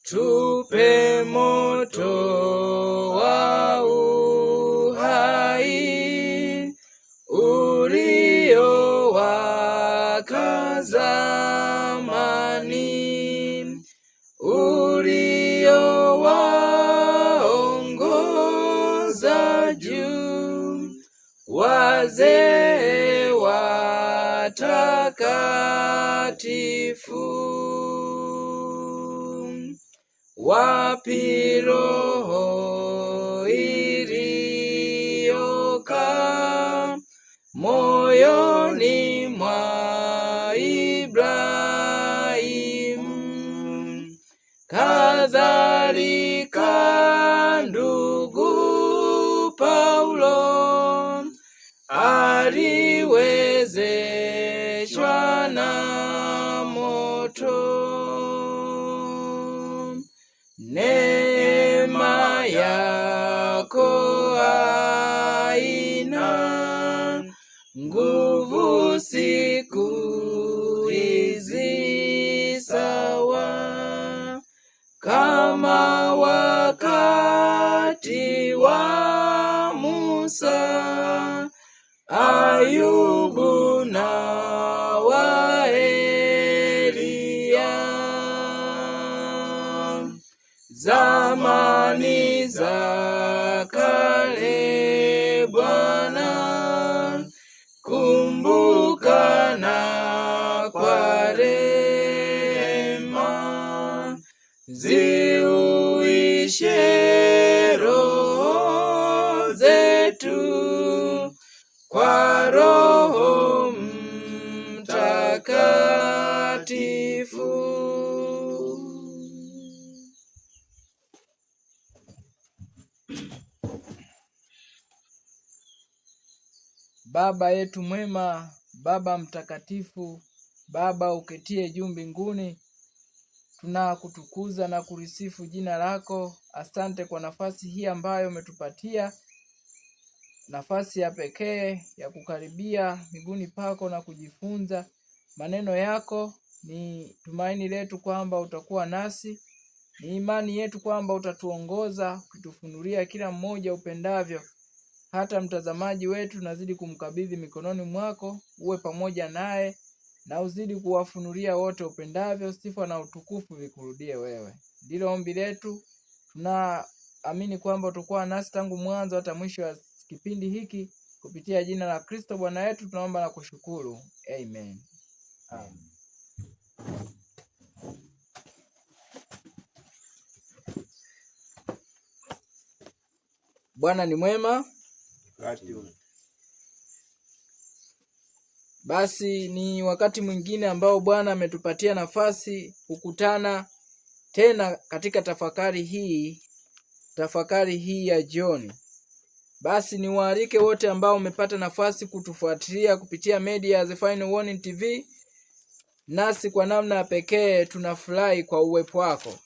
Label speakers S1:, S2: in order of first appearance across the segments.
S1: tupe moto wa uhai uliowaka zamani, uliowaongoza juu wazee watakatifu. Wapi roho iliyokaa moyoni mwa Ibrahimu, kadhalika ndugu Paulo aliwezeshwa na moto. Neema yako haina nguvu siku hizi sawa, kama wakati wa Musa, Ayubu na wa Elia. Zamani za kale Bwana, kumbuka na kwa rehema, ziuishe roho zetu kwa Roho Mtakatifu. Baba yetu mwema, Baba mtakatifu, Baba uketie juu mbinguni, tunakutukuza na kulisifu jina lako. Asante kwa nafasi hii ambayo umetupatia, nafasi ya pekee ya kukaribia miguuni pako na kujifunza maneno yako. Ni tumaini letu kwamba utakuwa nasi, ni imani yetu kwamba utatuongoza, kutufunulia kila mmoja upendavyo. Hata mtazamaji wetu nazidi kumkabidhi mikononi mwako, uwe pamoja naye na uzidi kuwafunulia wote upendavyo. Sifa na utukufu vikurudie wewe. Ndilo ombi letu. Tunaamini kwamba utakuwa nasi tangu mwanzo hata mwisho wa kipindi hiki, kupitia jina la Kristo Bwana wetu tunaomba na kushukuru. Amen. Amen. Bwana ni mwema. Basi ni wakati mwingine ambao Bwana ametupatia nafasi kukutana tena katika tafakari hii ya jioni. Basi niwaalike wote ambao umepata nafasi kutufuatilia kupitia media ya The Final Warning TV. Nasi kwa namna ya pekee tunafurahi kwa uwepo wako,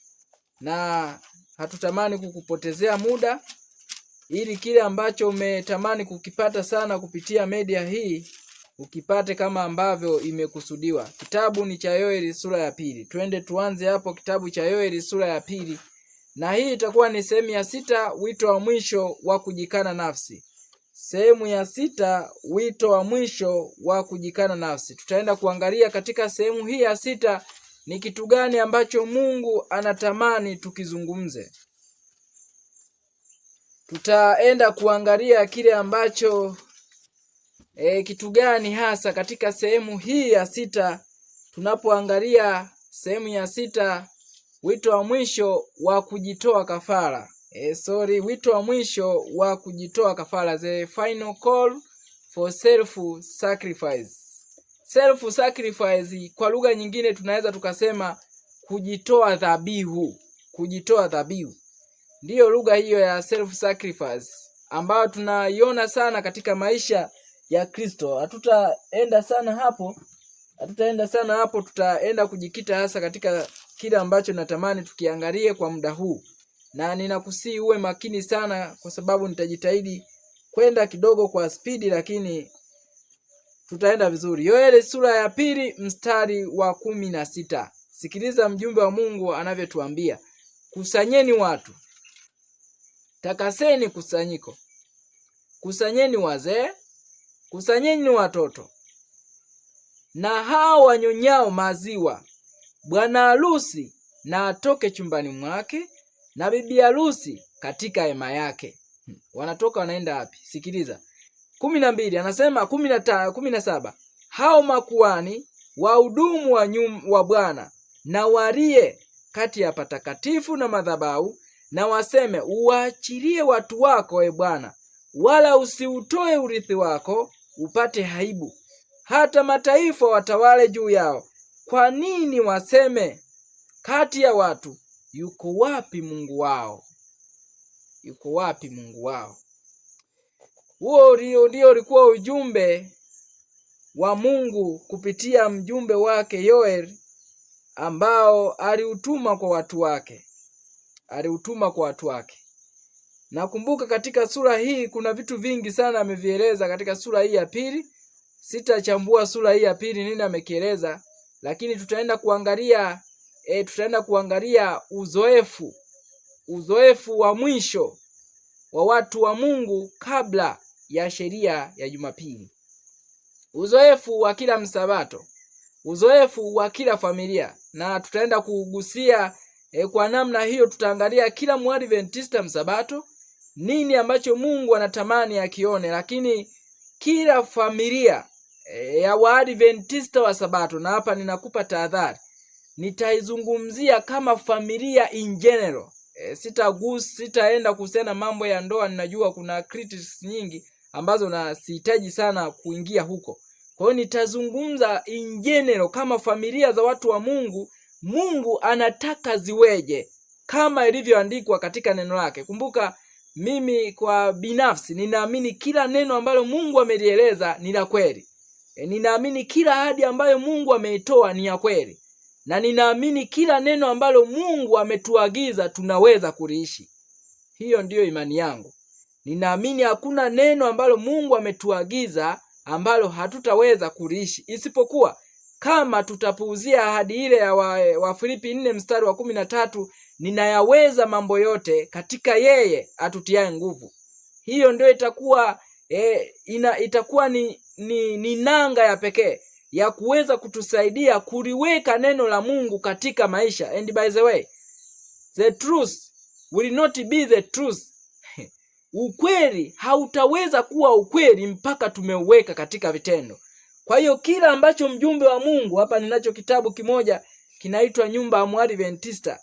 S1: na hatutamani kukupotezea muda, ili kile ambacho umetamani kukipata sana kupitia media hii ukipate kama ambavyo imekusudiwa. Kitabu ni cha Yoeli sura ya 2. Twende tuanze hapo, kitabu cha Yoeli sura ya 2. Na hii itakuwa ni sehemu ya 6, wito wa mwisho wa kujikana nafsi. Sehemu ya 6, wito wa mwisho wa kujikana nafsi. Tutaenda kuangalia katika sehemu hii ya 6 ni kitu gani ambacho Mungu anatamani tukizungumze. Tutaenda kuangalia kile ambacho kitu gani hasa katika sehemu hii ya 6. Tunapoangalia sehemu ya 6, wito wa mwisho wa kujitoa kafara. Wito wa mwisho wa kujitoa kafara, the final call for self sacrifice. Self sacrifice kwa lugha nyingine tunaweza tukasema kujitoa dhabihu. Kujitoa dhabihu ndiyo lugha hiyo ya self sacrifice ambayo tunaiona sana katika maisha ya Kristo. Hatutaenda sana hapo, tutaenda kujikita hasa katika kile ambacho natamani tukiangalie kwa muda huu. Na ninakusii uwe makini sana, kwa sababu nitajitahidi kwenda kidogo kwa spidi, lakini tutaenda vizuri. Yoeli sura ya 2 mstari wa 16. Sikiliza mjumbe wa Mungu anavyotuambia. kusanyeni watu, takaseni kusanyiko, kusanyeni wazee, kusanyeni watoto na hao wanyonyao maziwa. Bwana harusi na atoke chumbani mwake, na bibi harusi katika hema yake. Wanatoka wanaenda wapi? Sikiliza. 12 anasema 17, hao makuhani wahudumu wa Bwana na walie kati ya patakatifu na madhabahu, na waseme, uwaachilie watu wako, e Bwana, wala usiutoe urithi wako upate aibu, hata mataifa watawale juu yao. Kwa nini waseme kati ya watu, yuko wapi Mungu wao? Yuko wapi Mungu wao? Huo ndio ulikuwa ujumbe wa Mungu kupitia mjumbe wake Yoel, ambao aliutuma kwa watu wake. Nakumbuka katika sura hii kuna vitu vingi sana amevieleza katika sura hii ya pili. Sitachambua sura hii ya pili nini amekieleza, lakini tutaenda kuangalia uzoefu wa mwisho wa watu wa Mungu kabla ya sheria ya Jumapili. Uzoefu wa kila msabato, uzoefu wa kila familia, na tutaenda kugusia kwa namna hiyo. Tutaangalia kila Mwadventista msabato, nini ambacho Mungu anatamani akione, lakini kila familia ya Waadventista wa Sabato. Na hapa ninakupa tahadhari, nitaizungumzia kama familia in general. Sitaenda kuhusiana mambo ya ndoa. Ninajua kuna critics nyingi ambazo na sihitaji sana kuingia huko. Kwa hiyo nitazungumza in general kama familia za watu wa Mungu. Mungu anataka ziweje kama ilivyoandikwa katika neno lake. Kumbuka, mimi kwa binafsi ninaamini kila neno ambalo Mungu amelieleza ni la kweli. Ninaamini kila ahadi ambayo Mungu ameitoa ni ya kweli. Na ninaamini kila neno ambalo Mungu ametuagiza tunaweza kuliishi. Hiyo ndiyo imani yangu. Ninaamini hakuna neno ambalo Mungu ametuagiza ambalo hatutaweza kuliishi, isipokuwa kama tutapuuzia ahadi ile ya Wafilipi 4 mstari wa 13, ninayaweza mambo yote katika yeye atutiaye nguvu. Hiyo ndio itakuwa ni nanga ya pekee ya kuweza kutusaidia kuliweka neno la Mungu katika maisha. And by the way, the truth will not be the truth. Ukweli hautaweza kuwa ukweli mpaka tumeuweka katika vitendo. Kwa hiyo kila ambacho mjumbe wa Mungu, hapa ninacho kitabu kimoja kinaitwa Nyumba ya Mwadventista,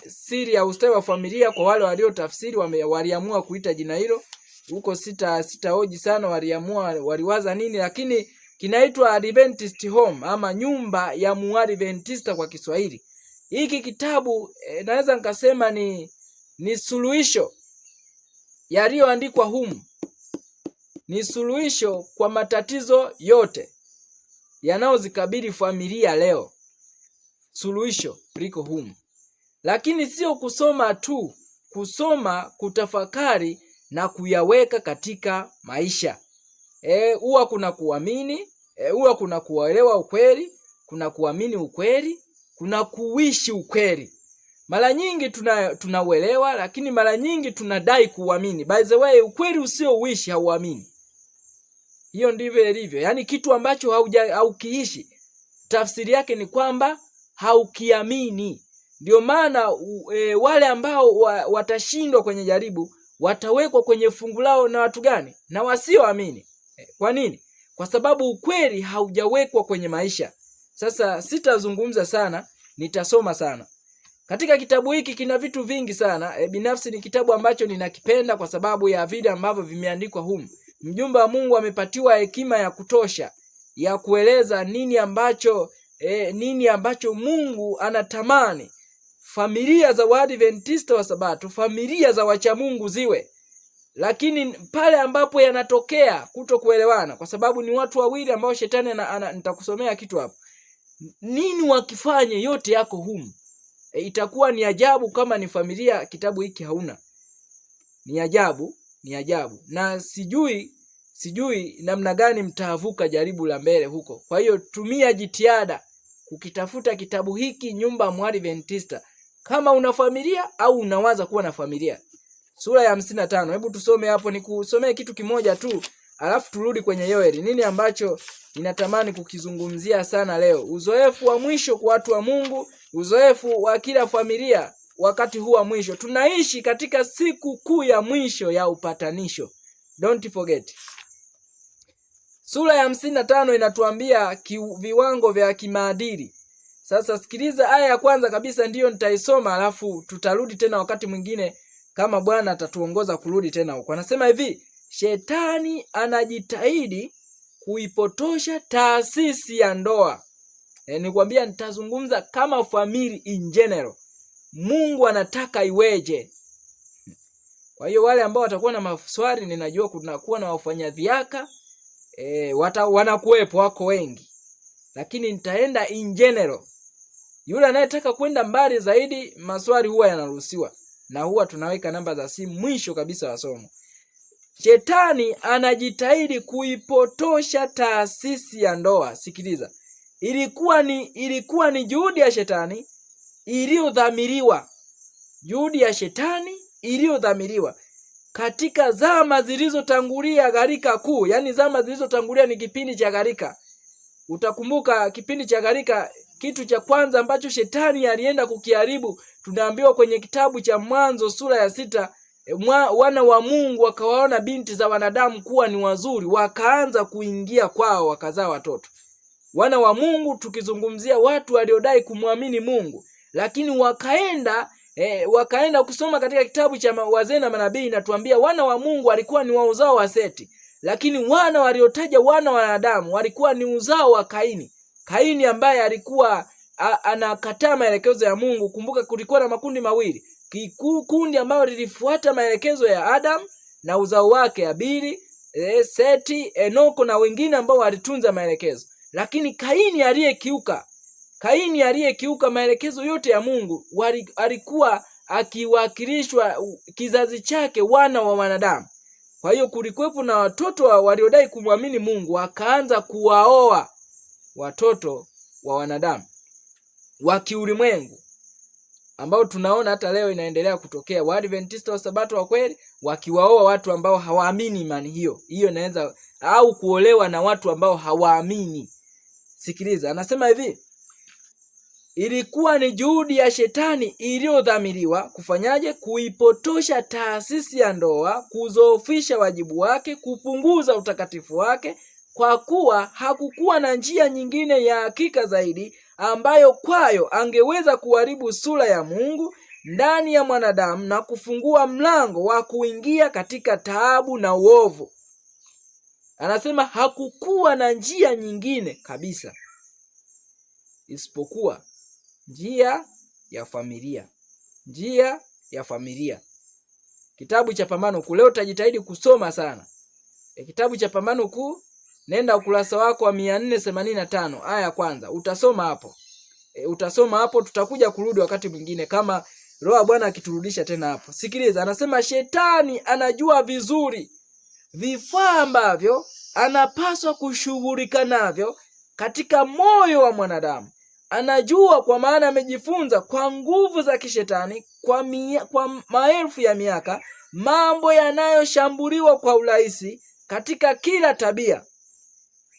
S1: siri ya ustawi wa familia. Kwa wale waliotafsiri waliamua kuita jina hilo. Huko sitahoji sana waliwaza nini, lakini kinaitwa Adventist Home ama Nyumba ya Mwadventista kwa Kiswahili. Hiki kitabu naweza nikasema ni suluhisho yaliyoandikwa humu. Ni suluhisho kwa matatizo yote yanayozikabili familia leo. Suluhisho liko humu. Lakini sio kusoma tu, kusoma, kutafakari na kuyaweka katika maisha. Huwa kuna kuamini, huwa kuna kuelewa ukweli, kuna kuamini ukweli, kuna kuishi ukweli. Mara nyingi tunauelewa, lakini mara nyingi tunadai kuamini. By the way, ukweli usio uishi hauamini. Hiyo ndivyo ilivyo. Yaani kitu ambacho haukiishi, tafsiri yake ni kwamba haukiamini. Ndio maana wale ambao watashindwa kwenye jaribu watawekwa kwenye fungu lao na watu gani? Na wasioamini. Kwa nini? Kwa sababu ukweli haujawekwa kwenye maisha. Sasa sitazungumza sana, nitasoma sana. Katika kitabu hiki kina vitu vingi sana. Binafsi ni kitabu ambacho ninakipenda kwa sababu ya vile ambavyo vimeandikwa humu. Mjumbe wa Mungu amepatiwa hekima ya kutosha ya kueleza nini ambacho Mungu anatamani familia za Waadventista wa Sabato, familia za wacha Mungu ziwe. Lakini pale ambapo yanatokea kutokuelewana, kwa sababu ni watu wawili ambao shetani nitakusomea kitu hapo. Nini wakifanye, yote yako humu. Itakuwa ni ajabu kama ni familia kitabu hiki hauna. Ni ajabu. Na sijui namna gani mtavuka jaribu la mbele huko. Kwa hiyo tumia jitihada kukitafuta kitabu hiki, Nyumba ya Mwadventista. kama una familia au unawaza kuwa na familia. Sura ya 55. Hebu tusome hapo, nikusomee kitu kimoja tu, alafu turudi kwenye Yoeli. Nini ambacho ninatamani kukizungumzia sana leo? Uzoefu wa mwisho kwa watu wa Mungu, uzoefu wa kila familia wakati huu wa mwisho. Tunaishi katika siku kuu ya mwisho ya upatanisho. Don't forget. Sura ya 55 inatuambia viwango vya kimaadili. Sasa sikiliza aya ya kwanza kabisa, ndiyo nitaisoma, alafu tutarudi tena wakati mwingine kama Bwana atatuongoza kurudi tena huko. Anasema hivi: Shetani anajitahidi kuipotosha taasisi ya ndoa. Nikwambia nitazungumza kama family in general. Mungu anataka iweje? Kwa hiyo wale ambao watakuwa na maswali, ninajua kunakuwa na wafanya dhiaka wanakuwepo, wako wengi, lakini nitaenda in general. Yule anayetaka kwenda mbali zaidi, maswali huwa yanaruhusiwa, na huwa tunaweka namba za simu mwisho kabisa wa somo. Shetani anajitahidi kuipotosha taasisi ya ndoa. Sikiliza, ilikuwa ni juhudi ya Shetani iliyodhamiriwa, juhudi ya Shetani iliyodhamiriwa katika zama zilizotangulia gharika kuu. Yani zama zilizotangulia ni kipindi cha gharika. Utakumbuka kipindi cha gharika, kitu cha kwanza ambacho Shetani alienda kukiharibu, tunaambiwa kwenye kitabu cha Mwanzo sura ya 6, wana wa Mungu wakawaona binti za wanadamu kuwa ni wazuri, wakaanza kuingia kwao, wakazaa watoto. Wana wa Mungu tukizungumzia watu waliodai kumwamini Mungu, lakini wakaenda kusoma katika kitabu cha Wazee na Manabii, natuambia wana wa Mungu walikuwa ni wa uzao wa Seti, lakini wana waliotaja wana wa wanadamu walikuwa ni uzao wa Kaini. Kaini ambaye alikuwa anakataa maelekezo ya Mungu. Kumbuka kulikuwa na makundi mawili. Kundi ambalo lilifuata maelekezo ya Adam na uzao wake Abili, Seti, Enoko na wengine ambao walitunza maelekezo. Lakini Kaini aliyekiuka maelekezo yote ya Mungu, alikuwa akiwakilishwa kizazi chake wana wa wanadamu. Kwa hiyo kulikuwepo na watoto waliodai kumwamini Mungu, wakaanza kuwaoa watoto wa wanadamu wa kiulimwengu, ambao tunaona hata leo inaendelea kutokea. Waadventista wa Sabato wa kweli wakiwaoa watu ambao hawaamini imani hiyo inaweza, au kuolewa na watu ambao hawaamini. Sikiliza, anasema hivi: ilikuwa ni juhudi ya Shetani iliyodhamiriwa kufanyaje? Kuipotosha taasisi ya ndoa, kuzoofisha wajibu wake, kupunguza utakatifu wake, kwa kuwa hakukuwa na njia nyingine ya hakika zaidi ambayo kwayo angeweza kuharibu sura ya Mungu ndani ya mwanadamu na kufungua mlango wa kuingia katika taabu na uovu. Anasema hakukuwa na njia nyingine kabisa isipokuwa njia ya familia. Njia ya familia. Kitabu cha Pambano Kuu, leo utajitahidi kusoma sana. Kitabu cha Pambano Kuu, nenda ukurasa wako wa 485 aya ya kwanza. Utasoma hapo. Tutakuja kurudi wakati mwingine kama Roho Bwana akiturudisha tena hapo. Sikiliza, anasema Shetani anajua vizuri vifaa ambavyo anapaswa kushughulika navyo katika moyo wa mwanadamu. Anajua, kwa maana amejifunza kwa nguvu za kishetani kwa maelfu ya miaka mambo yanayoshambuliwa kwa urahisi katika kila tabia,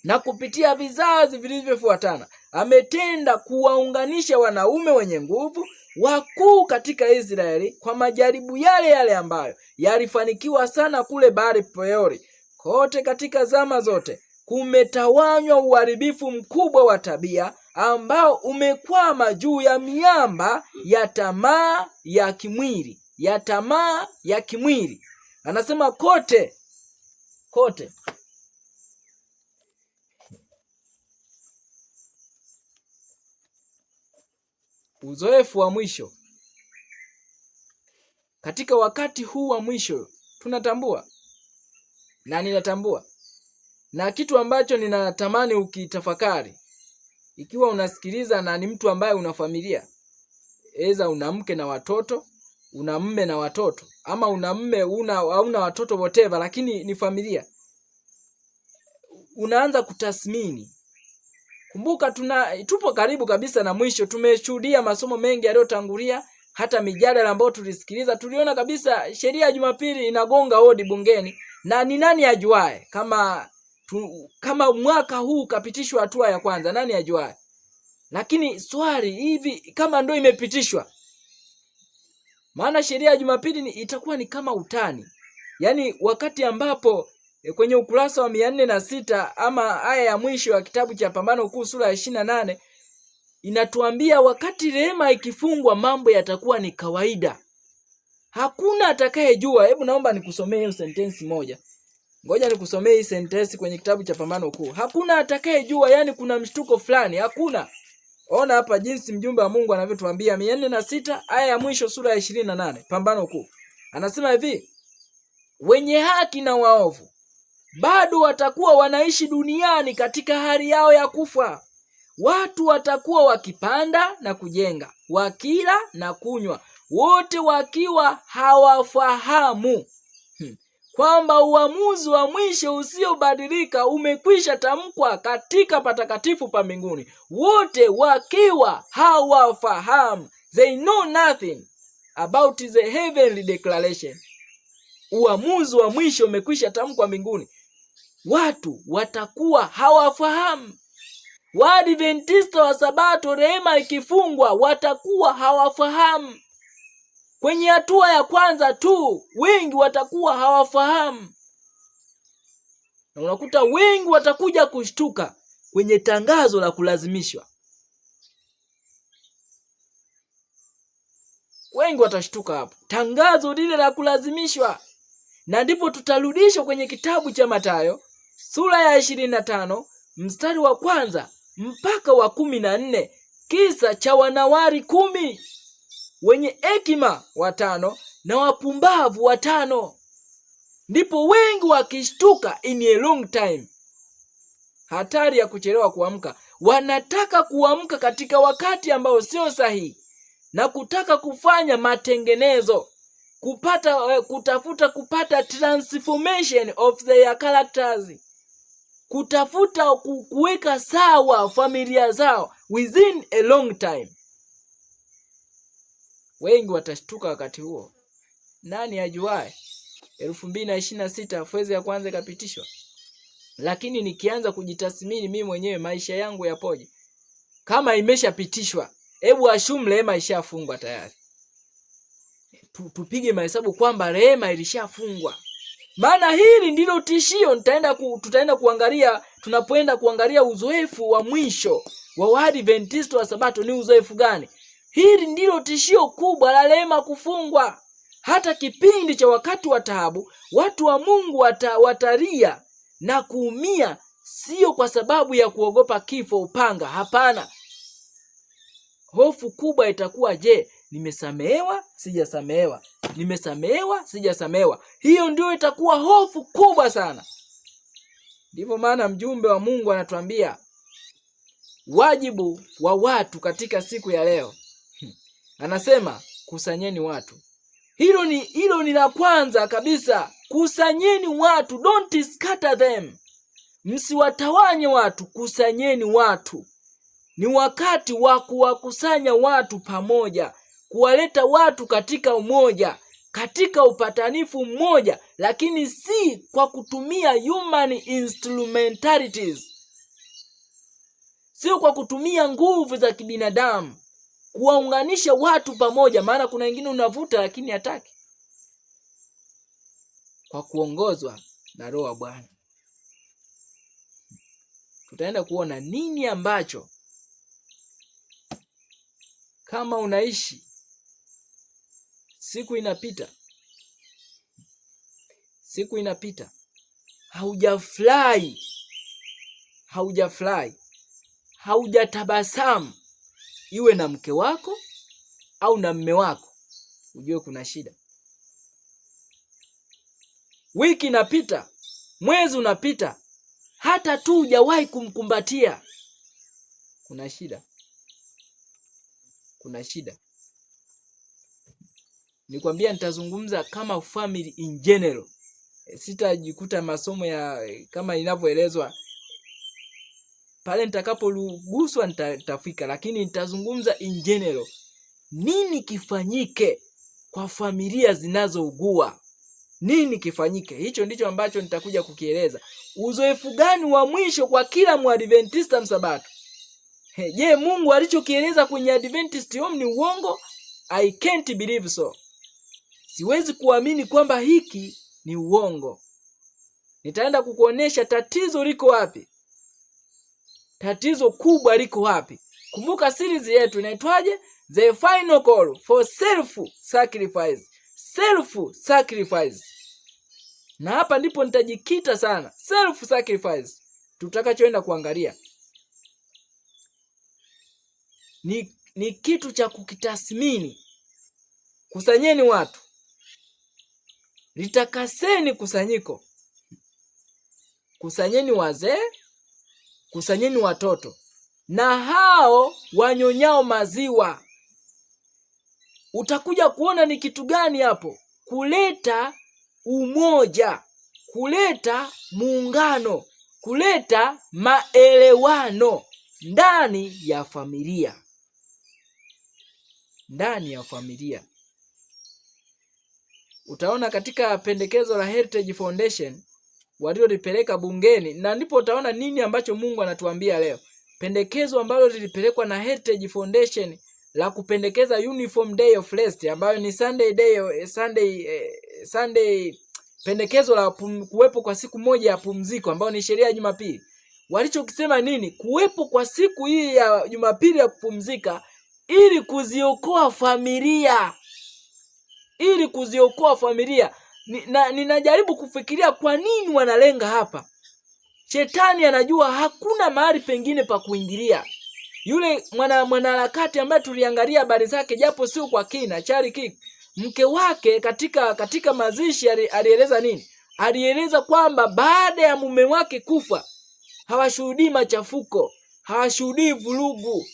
S1: na kupitia vizazi vilivyofuatana ametenda kuwaunganisha wanaume wenye nguvu wakuu katika Israeli kwa majaribu yale ambayo yalifanikiwa sana kule Baal Peori. Kote katika zama zote kumetawanywa uharibifu mkubwa wa tabia ambao umekwama juu ya miamba ya tamaa ya kimwili. Anasema kote. Uzoefu wa mwisho. Katika wakati huu wa mwisho tunatambua na ninatambua, na kitu ambacho ninatamani ukitafakari, ikiwa unasikiliza na ni mtu ambaye una familia, eza una mke na watoto, una mme na watoto, ama una mme hauna watoto whatever, lakini ni familia, unaanza kutathmini. Kumbuka tupo karibu kabisa na mwisho. Tumeshuhudia masomo mengi yaliyotangulia, hata mijadala ambayo tulisikiliza, tuliona kabisa sheria ya Jumapili inagonga hodi bungeni, na ni nani ajuae kama mwaka huu kapitishwa hatua ya kwanza, nani ajuae? Lakini swali hivi, kama ndio imepitishwa, maana sheria ya Jumapili itakuwa ni kama utani. Yaani wakati ambapo kwenye ukurasa wa 406 ama aya ya mwisho ya kitabu cha Pambano Kuu sura ya 28 inatuambia wakati rehema ikifungwa mambo yatakuwa ni kawaida. Hakuna atakayejua. Hebu naomba nikusomee hiyo sentensi moja. Ngoja nikusomee hii sentensi kwenye kitabu cha Pambano Kuu. Hakuna atakayejua, yani kuna mshtuko fulani, hakuna. Ona hapa jinsi mjumbe wa Mungu anavyotuambia 406 aya ya mwisho sura ya 28 Pambano Kuu. Anasema hivi: wenye haki na waovu bado watakuwa wanaishi duniani katika hali yao ya kufa. Watu watakuwa wakipanda na kujenga, wakila na kunywa, wote wakiwa hawafahamu kwamba uamuzi wa mwisho usiobadilika umekwisha tamkwa katika patakatifu pa mbinguni. Wote wakiwa hawafahamu. They know nothing about the heavenly declaration. Uamuzi wa mwisho umekwisha tamkwa mbinguni. Watu watakuwa hawafahamu. Waadventista wa Sabato rehema ikifungwa watakuwa hawafahamu. Kwenye hatua ya kwanza tu wengi watakuwa hawafahamu. Na unakuta wengi watakuja kushtuka kwenye tangazo la kulazimishwa. Wengi watashtuka hapo. Tangazo lile la kulazimishwa. Na ndipo tutarudishwa kwenye kitabu cha Mathayo sura ya 25 mstari wa kwanza mpaka wa 14, kisa cha wanawali 10 wenye hekima 5 na wapumbavu 5. Ndipo wengi wakishtuka in a long time. Hatari ya kuchelewa kuamka. Wanataka kuamka katika wakati ambao sio sahihi na kutaka kufanya matengenezo, kutafuta kupata transformation of their characters, kutafuta kuweka sawa familia zao within a long time. Wengi watashtuka wakati huo. Nani ajuae? 2026 fezi ya kwanza ikapitishwa. Lakini nikianza kujitathmini mimi mwenyewe maisha yangu yapoje? Kama imeshapitishwa, hebu assume rehema ishafungwa tayari. Tupige mahesabu kwamba rehema ilishafungwa. Maana hili ndilo tishio tutaenda kuangalia tunapoenda kuangalia uzoefu wa mwisho wa Waadventista wa Sabato. Ni uzoefu gani? Hili ndilo tishio kubwa la rehema kufungwa. Hata kipindi cha wakati wa taabu, watu wa Mungu watalia na kuumia, sio kwa sababu ya kuogopa kifo, upanga, hapana. Hofu kubwa itakuwa, je, nimesamehewa sijasamehewa? Nimesamehewa sijasamehewa? Hiyo ndio itakuwa hofu kubwa sana. Ndivyo maana mjumbe wa Mungu anatuambia wajibu wa watu katika siku ya leo. Anasema kusanyeni watu. Hilo ni la kwanza kabisa. Kusanyeni watu, don't scatter them. Msiwatawanye watu, kusanyeni watu. Ni wakati wa kuwakusanya watu pamoja, kuwaleta watu katika umoja, katika upatanifu mmoja, lakini si kwa kutumia human instrumentalities. Sio kwa kutumia nguvu za kibinadamu. Kuwaunganisha watu pamoja, maana kuna wengine unavuta lakini hataki. Kwa kuongozwa na Roho wa Bwana. Tutaenda kuona nini ambacho kama unaishi siku inapita haujatabasamu, iwe na mke wako au na mme wako, ujue kuna shida. Wiki inapita, mwezi unapita, hata tu hujawahi kumkumbatia, kuna shida. Nikwambia nitazungumza kama family in general. Sitajikuta masomo ya kama inavyoelezwa. Pale nitakapoguswa nitafika, lakini nitazungumza in general. nini kifanyike kwa familia zinazougua? Nini kifanyike? Hicho ndicho ambacho nitakuja kukieleza. Uzoefu gani wa mwisho kwa kila Mwadventista msabato? Je, Mungu alichokieleza kwenye Adventist Home ni uongo? I can't believe so. Siwezi kuamini kwamba hiki ni uongo. Nitaenda kukuonesha tatizo liko wapi. Tatizo kubwa liko wapi? Kumbuka series yetu inaitwaje? The Final Call for Self-Sacrifice. Self-Sacrifice. Na hapa ndipo nitajikita sana. Self-Sacrifice. Tutakachoenda kuangalia ni kitu cha kukitathmini. Kusanyeni watu. Litakaseni kusanyiko. Kusanyeni wazee, kusanyeni watoto na hao wanyonyao maziwa. Utakuja kuona ni kitu gani hapo. Kuleta umoja, kuleta muungano, kuleta maelewano ndani ya familia. Ndani ya familia. Utaona katika pendekezo la Heritage Foundation waliolipeleka bungeni, na ndipo utaona nini ambacho Mungu anatuambia leo. Pendekezo ambalo lilipelekwa na Heritage Foundation la kupendekeza Uniform Day of Rest, ambayo ni Sunday, pendekezo la kuwepo kwa siku moja ya pumziko, ambayo ni sheria ya Jumapili. Walichokisema nini? Kuwepo kwa siku hii ya Jumapili ya kupumzika ili kuziokoa familia. Ili kuziokoa familia. Ninajaribu kufikiria kwa nini wanalenga hapa. Shetani anajua hakuna mahali pengine pa kuingilia. Yule mwanaharakati ambaye tuliangalia habari zake japo sio kwa kina, Charlie Kirk, mke wake katika mazishi alieleza nini? Alieleza kwamba baada ya mume wake kufa hawashuhudii machafuko, hawashuhudii vurugu,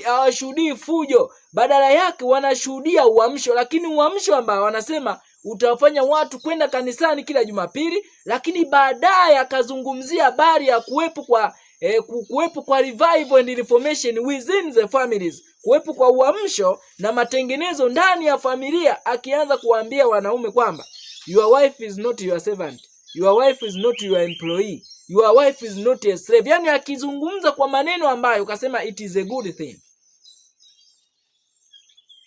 S1: hawashuhudii fujo, badala yake wanashuhudia uamsho. Lakini uamsho ambao wanasema utawafanya watu kwenda kanisani kila Jumapili, lakini baadaye akazungumzia habari ya kuwepo kwa revival and reformation within the families, kuwepo kwa uamsho na matengenezo ndani ya familia, akianza kuambia wanaume kwamba your wife is not your servant, your wife is not your employee, your wife is not a slave. Yani akizungumza kwa maneno ambayo ukasema it is a good thing.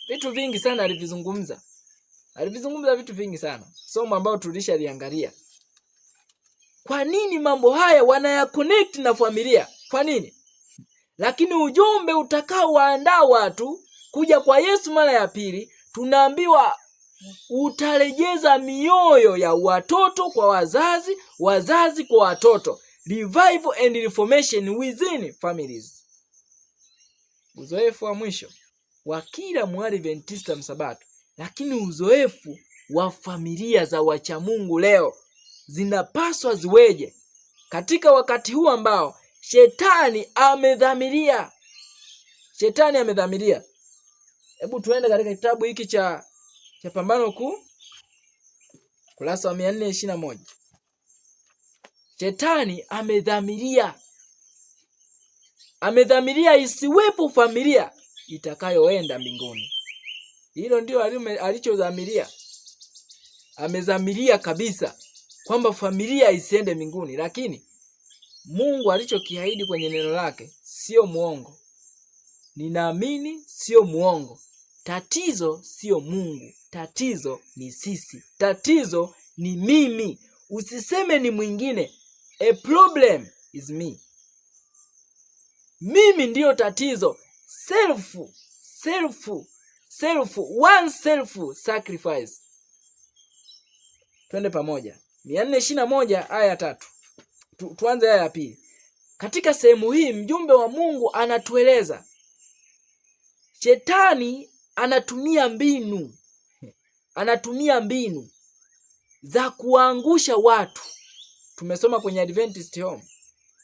S1: Vitu vingi sana alivizungumza. Alivizungumza vitu vingi sana. Somo ambao tulishaliangalia. Kwa nini mambo haya wanayaconnect na familia? Kwa nini? Lakini ujumbe utakao waandaa watu kuja kwa Yesu mara ya pili, tunaambiwa utarejeza mioyo ya watoto kwa wazazi, wazazi kwa watoto. Revival and reformation within families. Uzoefu wa mwisho wa kila Mwadventista msabato, lakini uzoefu wa familia za wachamungu leo zinapaswa ziweje katika wakati huu ambao shetani amedhamiria. Shetani amedhamiria. Hebu tuende katika kitabu hiki cha Pambano Kuu, kurasa wa 421. Shetani amedhamiria isiwepo familia itakayoenda mbinguni. Hilo ndio alichodhamiria. Amedhamiria kabisa kwamba familia isiende mbinguni, lakini Mungu alichokiahidi kwenye neno lake sio muongo. Ninaamini sio muongo. Tatizo sio Mungu, tatizo ni sisi. Tatizo ni mimi. Usiseme ni mwingine. A problem is me. Mimi ndio tatizo. One self sacrifice. Twende pamoja. 421 aya 3. Tuanze aya ya 2. Katika sehemu hii mjumbe wa Mungu anatueleza shetani anatumia mbinu za kuangusha watu. Tumesoma kwenye Adventist Home.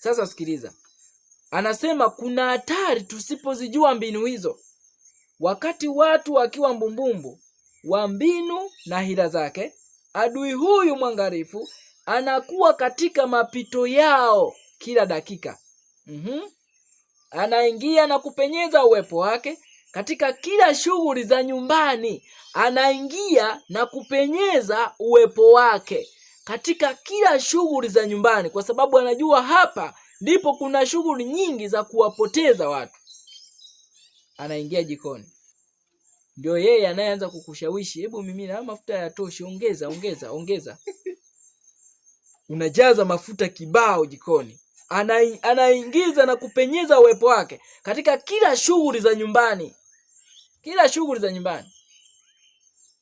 S1: Sasa sikiliza. Anasema kuna hatari tusipozijua mbinu hizo. Wakati watu wakiwa mbumbumbu wa mbinu na hila zake, adui huyu mwangalifu anakuwa katika mapito yao kila dakika. Anaingia na kupenyeza uwepo wake katika kila shughuli za nyumbani. Anaingia na kupenyeza uwepo wake katika kila shughuli za nyumbani, kwa sababu anajua hapa ndipo kuna shughuli nyingi za kuwapoteza watu. Anaingia jikoni. Ndio yeye anayeanza kukushawishi, hebu mimi na mafuta yatoshe, ongeza. Unajaza mafuta kibao jikoni. Anaingiza na kupenyeza uwepo wake katika kila shughuli za nyumbani. Kila shughuli za nyumbani.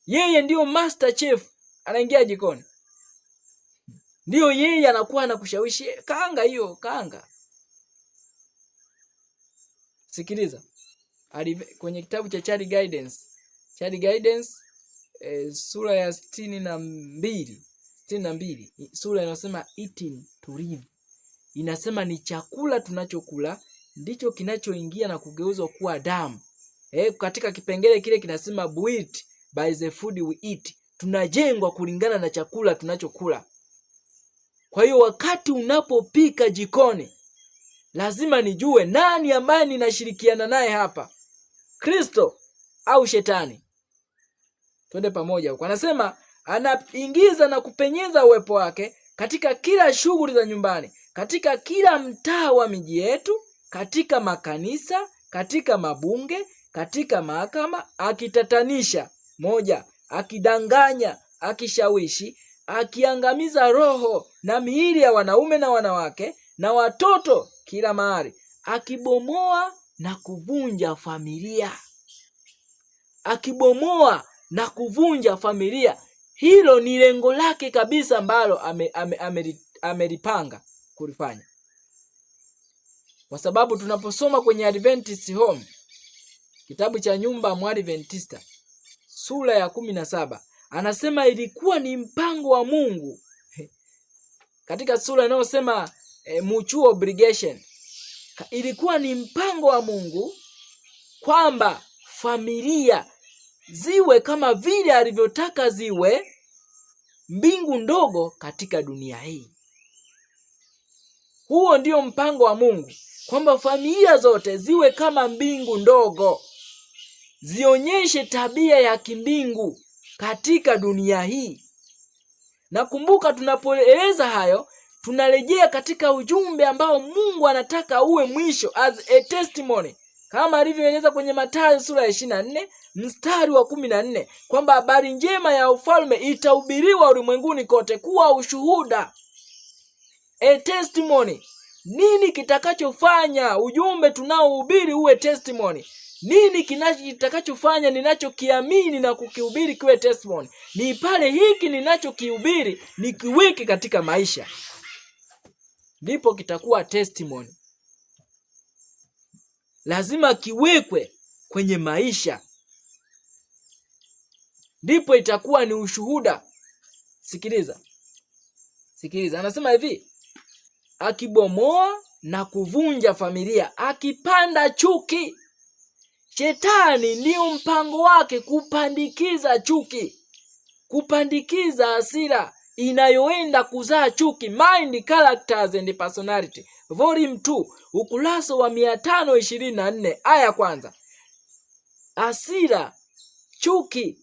S1: Yeye ndio master chef, anaingia jikoni. Ndio yeye anakuwa anakushawishi, kaanga hiyo, kaanga. Sikiliza. Kwenye kitabu cha Child Guidance sura ya 62, sura inasema eating to live. Inasema ni chakula tunachokula ndicho kinachoingia na kugeuzwa kuwa damu. Katika kipengele kile kinasema built by the food we eat. Tunajengwa kulingana na chakula tunachokula. Kwa hiyo wakati unapopika jikoni, lazima nijue nani ambaye ninashirikiana naye hapa, Kristo au shetani. Twende pamoja huko. Anasema anaingiza na kupenyeza uwepo wake katika kila shughuli za nyumbani, katika kila mtaa wa miji yetu, katika makanisa, katika mabunge, katika mahakama, akitatanisha, moja, akidanganya, akishawishi, akiangamiza roho na miili ya wanaume na wanawake na watoto kila mahali, akibomoa na kuvunja familia. Akibomoa na kuvunja familia. Hilo ni lengo lake kabisa ambalo amelipanga kulifanya. Kwa sababu tunaposoma kwenye Adventist Home, kitabu cha nyumba mwa Adventista, sura ya 17, anasema ilikuwa ni mpango wa Mungu. Katika sura inayosema mutual obligation, ilikuwa ni mpango wa Mungu kwamba familia ziwe kama vile alivyotaka ziwe mbingu ndogo katika dunia hii. Huo ndio mpango wa Mungu, kwamba familia zote ziwe kama mbingu ndogo, zionyeshe tabia ya kimbingu katika dunia hii. Nakumbuka tunapoeleza hayo, tunarejea katika ujumbe ambao Mungu anataka uwe mwisho as a testimony, kama alivyoeleza kwenye Mathayo sura ya 24 mstari wa 14, kwamba habari njema ya ufalme itahubiriwa ulimwenguni kote kuwa ushuhuda. A testimony. Nini kitakachofanya ujumbe tunaohubiri uwe testimony? Nini kitakachofanya ninachokiamini na kukihubiri kiwe testimony? Ni pale hiki ninachokihubiri nikiweke katika maisha, ndipo kitakuwa testimony. Lazima kiwekwe kwenye maisha, ndipo itakuwa ni ushuhuda. Sikiliza. Anasema hivi, akibomoa na kuvunja familia, akipanda chuki. Shetani ndio mpango wake kupandikiza chuki, kupandikiza hasira inayoenda kuzaa chuki. Mind, Characters and Personality, Volume 2, ukurasa wa 524, aya kwanza. Hasira, chuki,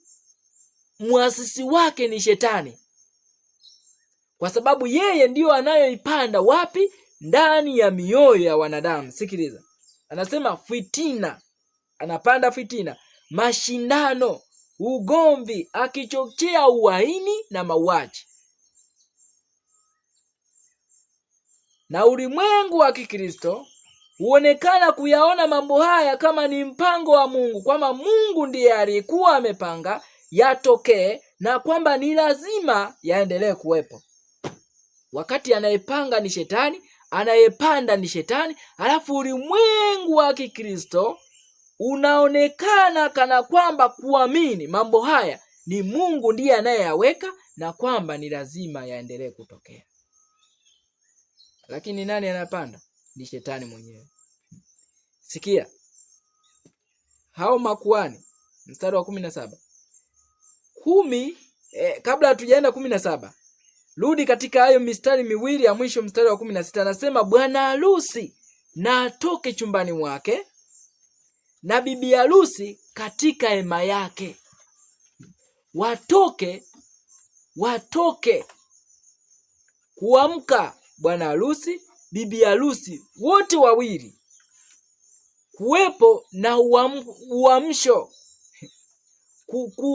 S1: muasisi wake ni Shetani, kwa sababu yeye ndio anayoipanda wapi? Ndani ya mioyo ya wanadamu. Sikiliza. Anasema fitina, anapanda fitina, mashindano, ugomvi, akichochea uhaini na mauaji. Na ulimwengu wa Kikristo huonekana kuyaona mambo haya kama ni mpango wa Mungu, kwamba Mungu ndiye aliyekuwa amepanga yatokee na kwamba ni lazima yaendelee kuwepo. Wakati anayepanga ni Shetani, anayepanda ni Shetani, alafu ulimwengu wa Kikristo unaonekana kana kwamba kuamini mambo haya ni Mungu ndiye anayeyaweka na kwamba ni lazima yaendelee kutokea. Lakini nani anapanda? Ni Shetani mwenyewe. Sikia. Hao makuhani, mstari wa 17. Kabla hatujaenda 17, rudi katika hayo mistari miwili ya mwisho. Mstari wa 16 anasema bwana harusi na atoke chumbani mwake na bibi harusi katika hema yake. Watoke kuamka bwana harusi, bibi harusi, wote wawili kuwepo na uamsho,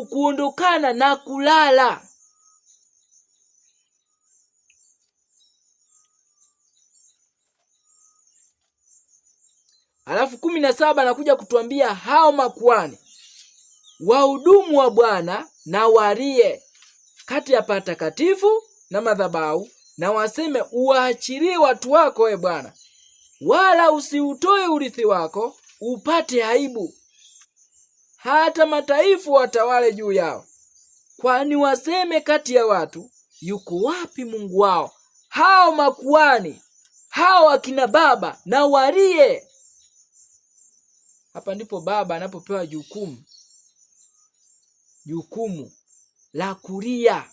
S1: kuondokana na kulala. Alafu 17 anakuja kutuambia hao makuhani wahudumu wa Bwana na walie kati ya patakatifu na madhabahu, na waseme, uwaachilie watu wako e Bwana, wala usiutoe urithi wako upate aibu, hata mataifa watawale juu yao. Kwani waseme kati ya watu, yuko wapi Mungu wao? Hao makuhani, hao akina baba na walie. Hapa ndipo baba anapopewa jukumu la kulia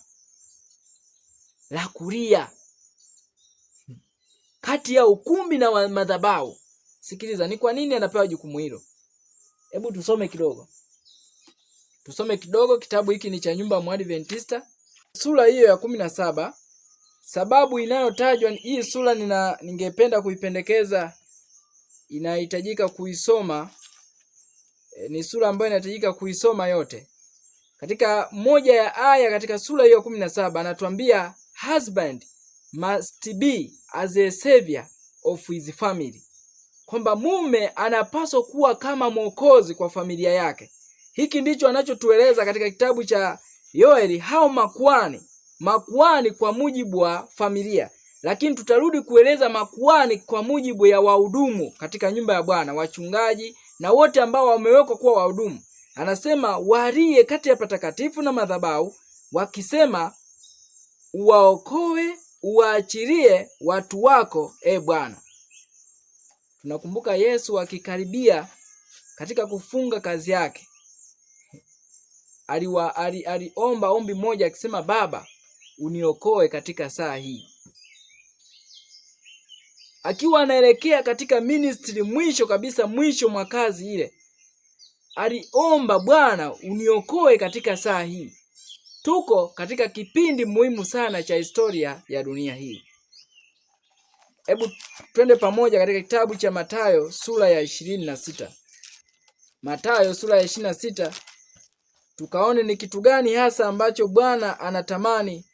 S1: kati ya ukumbi na madhabahu. Sikiliza, ni kwa nini anapewa jukumu hilo? Hebu tusome kidogo. Kitabu hiki ni cha Nyumba ya Mwadventista, sura hiyo ya 17. Sababu inayotajwa hii sura ningependa kuipendekeza, inahitajika kuisoma. Ni sura ambayo inahitajika kuisoma yote. Katika moja ya aya katika sura hiyo 17 anatuambia husband must be as a savior of his family, kwamba mume anapaswa kuwa kama mwokozi kwa familia yake. Hiki ndicho anachotueleza katika kitabu cha Yoeli, hao makuhani kwa mujibu wa familia. Lakini tutarudi kueleza makuhani kwa mujibu ya wahudumu katika nyumba ya Bwana, wachungaji na wote ambao wamewekwa kuwa wahudumu. Anasema walie kati ya patakatifu na madhabahu, wakisema, uwaokoe, uwaachilie watu wako e Bwana. Tunakumbuka Yesu akikaribia katika kufunga kazi yake, aliomba ombi moja akisema, Baba, uniokoe katika saa hii. Akiwa anaelekea katika ministry mwisho mwa kazi ile, aliomba, Bwana, uniokoe katika saa hii. Tuko katika kipindi muhimu sana cha historia ya dunia hii. Hebu twende pamoja katika kitabu cha Mathayo sura ya 26. Mathayo sura ya 26, tukaone ni kitu gani hasa ambacho Bwana anatamani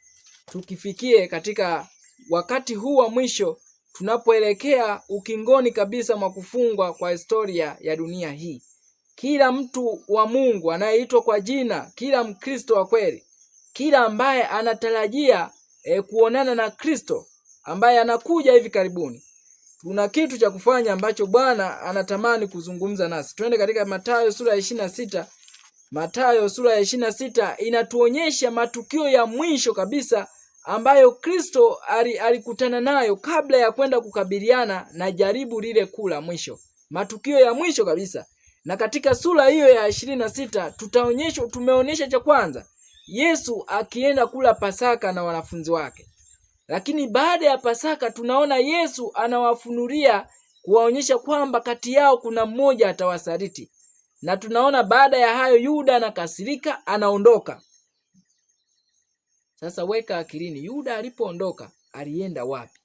S1: tukifikie katika wakati huu wa mwisho, tunapoelekea ukingoni kabisa mwa kufungwa kwa historia ya dunia hii. Kila mtu wa Mungu anayeitwa kwa jina, kila Mkristo wa kweli, kila ambaye anatarajia kuonana na Kristo ambaye anakuja hivi karibuni, tuna kitu cha kufanya ambacho Bwana anatamani kuzungumza nasi. Twende katika Mathayo sura ya 26. Mathayo sura ya 26 inatuonyesha matukio ya mwisho kabisa ambayo Kristo alikutana nayo kabla ya kwenda kukabiliana na jaribu lile kuu la mwisho. Matukio ya mwisho kabisa. Na katika sura hiyo ya 26 tumeonyesha cha kwanza, Yesu akienda kula Pasaka na wanafunzi wake. Lakini baada ya Pasaka tunaona Yesu anawafunulia kuwaonyesha kwamba kati yao kuna mmoja atawasaliti. Na tunaona baada ya hayo Yuda anakasirika, anaondoka. Sasa weka akilini, Yuda alipoondoka alienda wapi?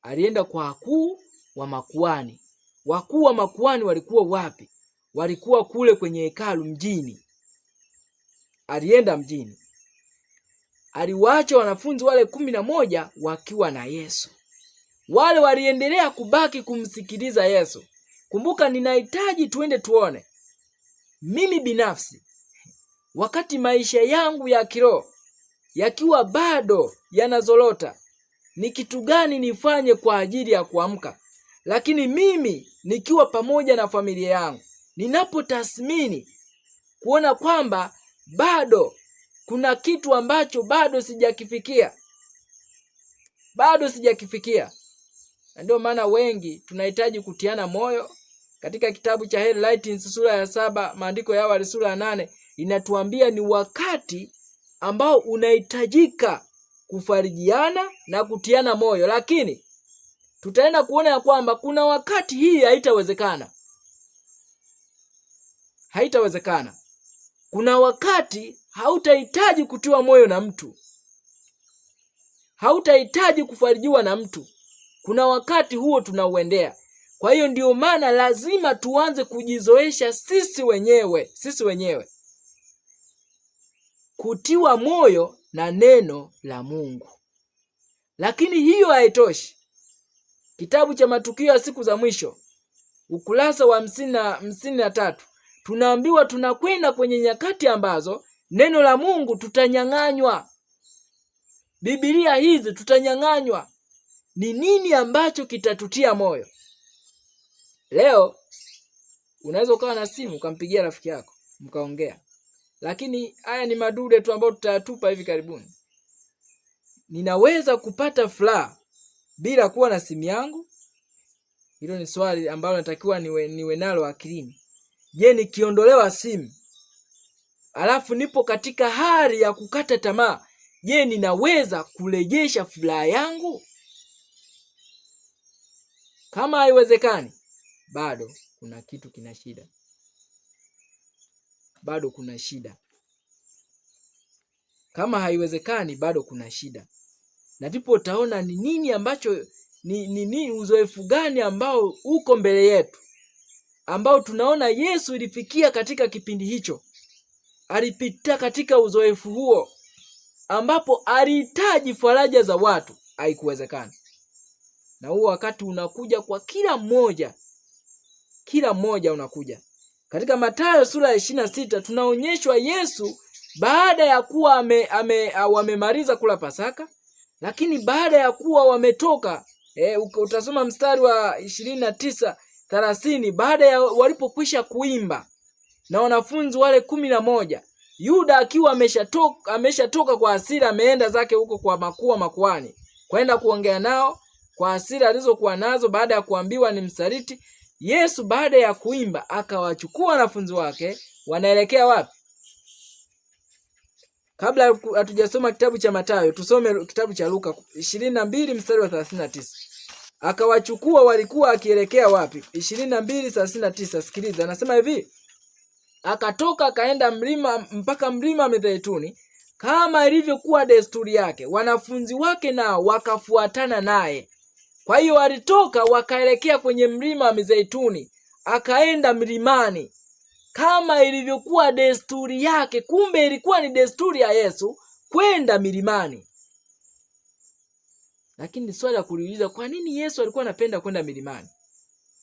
S1: Alienda kwa wakuu wa makuhani. Wakuu wa makuhani walikuwa wapi? Walikuwa kule kwenye hekalu mjini. Alienda mjini. Aliwaacha wanafunzi wale 11 wakiwa na Yesu. Wale waliendelea kubaki kumsikiliza Yesu. Kumbuka, ninahitaji tuende tuone, mimi binafsi, wakati maisha yangu ya kiroho yakiwa bado yanazorota, ni kitu gani nifanye kwa ajili ya kuamka. Lakini mimi nikiwa pamoja na familia yangu, ninapotathmini kuona kwamba bado kuna kitu ambacho bado sijakifikia. Na ndio maana wengi tunahitaji kutiana moyo. Katika kitabu cha Hell Writings sura ya 7, maandiko ya awali sura ya 8 inatuambia ni wakati ambao unahitajika kufarijiana na kutiana moyo. Lakini tutaenda kuona ya kwamba kuna wakati hii haitawezekana. haitawezekana. Kuna wakati hautahitaji kutiwa moyo na mtu, hautahitaji kufarijiwa na mtu. Kuna wakati huo tunauendea. Kwa hiyo ndio maana lazima tuanze kujizoesha sisi wenyewe kutiwa moyo na neno la Mungu. Lakini hiyo haitoshi. Kitabu cha Matukio ya Siku za Mwisho, ukurasa wa 53, tunaambiwa tunakwenda kwenye nyakati ambazo neno la Mungu tutanyang'anywa. Biblia hizi tutanyang'anywa. Ni nini ambacho kitatutia moyo? Leo unaweza ukawa na simu ukampigia rafiki yako mkaongea, lakini haya ni madude tu ambayo tutayatupa hivi karibuni. Ninaweza kupata furaha bila kuwa na simu yangu? Hilo ni swali ambalo natakiwa niwe nalo akilini. Je, nikiondolewa simu alafu nipo katika hali ya kukata tamaa, je, ninaweza kurejesha furaha yangu? Kama haiwezekani, bado kuna kitu kina shida. Bado kuna shida. Kama haiwezekani, bado kuna shida. Na ndipo utaona ni nini ambacho ni uzoefu gani ambao uko mbele yetu, ambao tunaona Yesu ilifikia katika kipindi hicho. Alipita katika uzoefu huo ambapo alihitaji faraja za watu, haikuwezekana. Na huo wakati unakuja kwa kila mmoja unakuja. Katika Mathayo sura ya 26 tunaonyeshwa Yesu baada ya kuwa wamemaliza kula Pasaka, lakini baada ya kuwa wametoka, utasoma mstari wa 29-30, baada ya walipokwisha kuimba na wanafunzi wale 11, Yuda akiwa ameshatoka kwa hasira, ameenda zake huko kwa makuhani kwenda kuongea nao kwa hasira alizokuwa nazo baada ya kuambiwa ni msaliti. Yesu baada ya kuimba akawachukua wanafunzi wake, wanaelekea wapi? Kabla hatujasoma kitabu cha Mathayo, tusome kitabu cha Luka 22 mstari wa 39. Akawachukua, walikuwa akielekea wapi? 22:39. Sikiliza, anasema hivi: akatoka akaenda mpaka mlima Mizeituni, kama ilivyokuwa desturi yake. Wanafunzi wake nao wakafuatana naye. Kwa hiyo walitoka wakaelekea kwenye mlima wa Mizeituni, akaenda mlimani kama ilivyokuwa desturi yake. Kumbe ilikuwa ni desturi ya Yesu kwenda milimani. Lakini swali la kuuliza, kwa nini Yesu alikuwa anapenda kwenda milimani?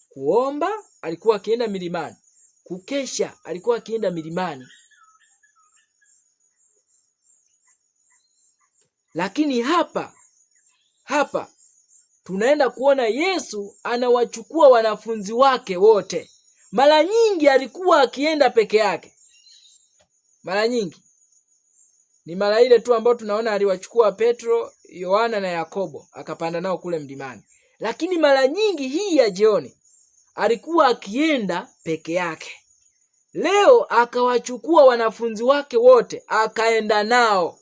S1: Kuomba alikuwa akienda milimani, kukesha alikuwa akienda milimani. Lakini hapa tunaenda kuona Yesu anawachukua wanafunzi wake wote. Mara nyingi alikuwa akienda peke yake. Mara nyingi ni mara ile tu ambayo tunaona aliwachukua Petro, Yohana na Yakobo akapanda nao kule mlimani. Lakini mara nyingi hii ya jioni alikuwa akienda peke yake. Leo akawachukua wanafunzi wake wote akaenda nao.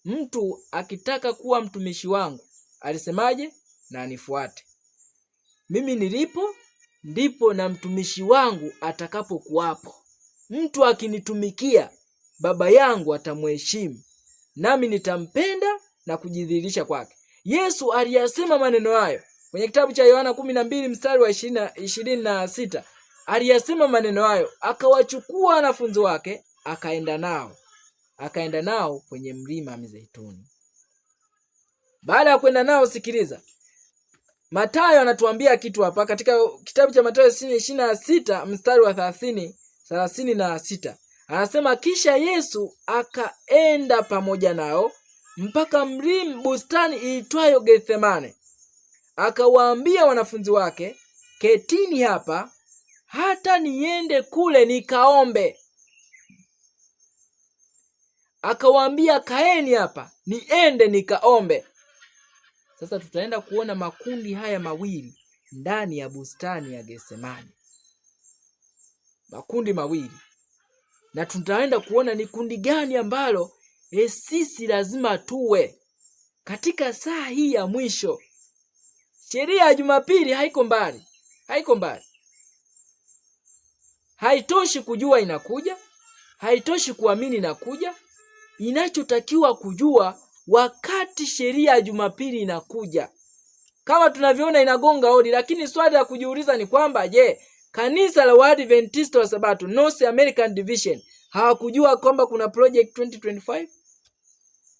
S1: Mtu akitaka kuwa mtumishi wangu, alisemaje? Na anifuate. Mimi nilipo ndipo na mtumishi wangu atakapokuwapo. Mtu akinitumikia, Baba yangu atamheshimu, nami nitampenda na kujidhihirisha kwake. Yesu aliyasema maneno hayo kwenye kitabu cha Yohana 12 mstari wa 26. Aliyasema maneno hayo, akawachukua wanafunzi wake akaenda nao kwenye mlima wa Mizeituni. Baada ya kwenda nao, sikiliza, Mathayo anatuambia kitu hapa katika kitabu cha Mathayo 26 mstari wa 36. Anasema, kisha Yesu akaenda pamoja nao mpaka bustani iitwayo Gethsemane. Akawaambia wanafunzi wake, ketini hapa hata niende kule nikaombe. Akawaambia, kaeni hapa niende nikaombe. Sasa tutaenda kuona makundi haya mawili ndani ya bustani ya Gethsemane. Makundi mawili. Na tutaenda kuona ni kundi gani ambalo sisi lazima tuwe katika saa hii ya mwisho. Sheria ya Jumapili haiko mbali. Haitoshi kujua inakuja, haitoshi kuamini inakuja. Inachotakiwa kujua wakati sheria ya Jumapili inakuja. Kama tunavyoona inagonga hodi, lakini swali la kujiuliza ni kwamba je, kanisa la Waadventista wa Sabato North American Division hawakujua kwamba kuna project 2025?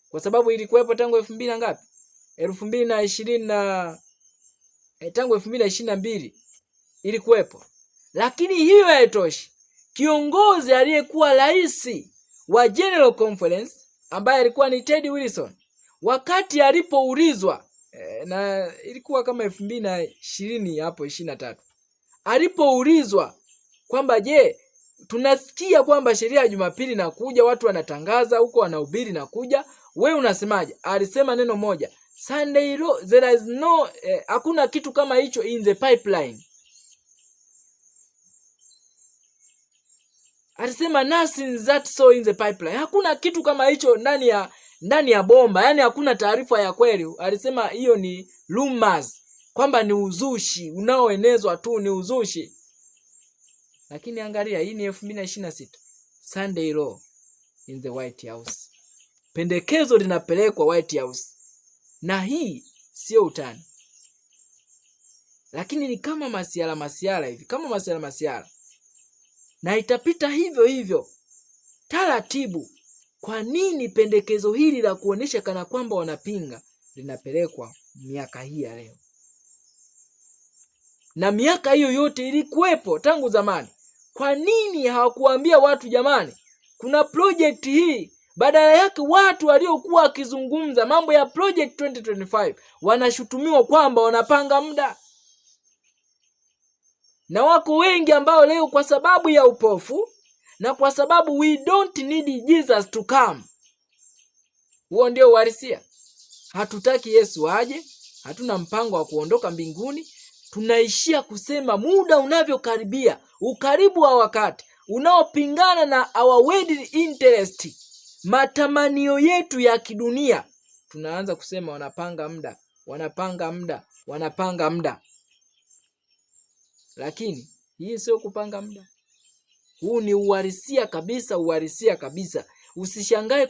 S1: Kwa sababu ilikuwepo tangu 2000 ngapi? 2020 na tangu 2022 ilikuwepo. Lakini hiyo haitoshi. Kiongozi aliyekuwa rais wa General Conference ambaye alikuwa ni Ted Wilson, wakati alipoulizwa na ilikuwa kama 2020 hapo 23, alipoulizwa kwamba je, tunasikia kwamba sheria ya Jumapili inakuja, watu wanatangaza huko, wanahubiri inakuja, wewe unasemaje? Alisema neno moja, Sunday law, there is no hakuna kitu kama hicho in the pipeline. Alisema nothing that so in the pipeline. Hakuna kitu kama hicho ndani ya bomba. Yaani hakuna taarifa ya kweli. Alisema hiyo ni rumors, kwamba ni uzushi unaoenezwa tu, ni uzushi. Lakini angalia, hii ni 2026. Sunday law in the White House. Pendekezo linapelekwa White House. Na hii sio utani. Lakini ni kama masiala hivi, kama masiala. Na itapita hivyo hivyo taratibu. Kwa nini pendekezo hili la kuonesha kana kwamba wanapinga linapelekwa miaka hii ya leo? Na miaka hiyo yote ilikuwepo tangu zamani. Kwa nini hawakuambia watu, jamani, kuna project hii? Badala yake watu waliokuwa wakizungumza mambo ya project 2025 wanashutumiwa kwamba wanapanga muda. Na wako wengi ambao leo kwa sababu ya upofu na kwa sababu we don't need Jesus to come. Huo ndio uhalisia. Hatutaki Yesu aje, hatuna mpango wa kuondoka mbinguni. Tunaishia kusema muda unavyokaribia, ukaribu wa wakati unaopingana na our worldly interest, matamanio yetu ya kidunia, tunaanza kusema wanapanga muda. Lakini hii sio kupanga muda. Huu ni uhalisia kabisa. Usishangae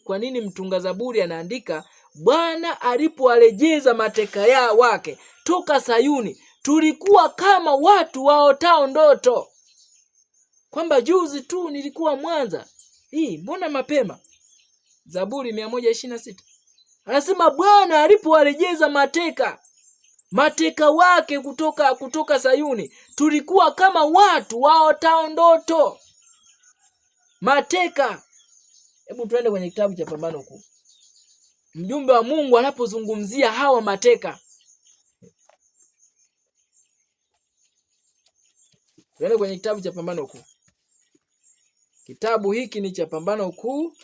S1: kwa nini mtunga Zaburi anaandika, Bwana alipowarejeza mateka wake toka Sayuni, tulikuwa kama watu waotao ndoto. Kwamba juzi tu nilikuwa Mwanza. Mbona mapema? Zaburi 126. Anasema Bwana alipowarejeza mateka wake kutoka Sayuni, tulikuwa kama watu waotao ndoto. Mateka. Hebu tuende kwenye kitabu cha Pambano Kuu. Mjumbe wa Mungu anapozungumzia hawa mateka. Tuende kwenye kitabu cha Pambano Kuu. Kitabu hiki ni cha Pambano Kuu.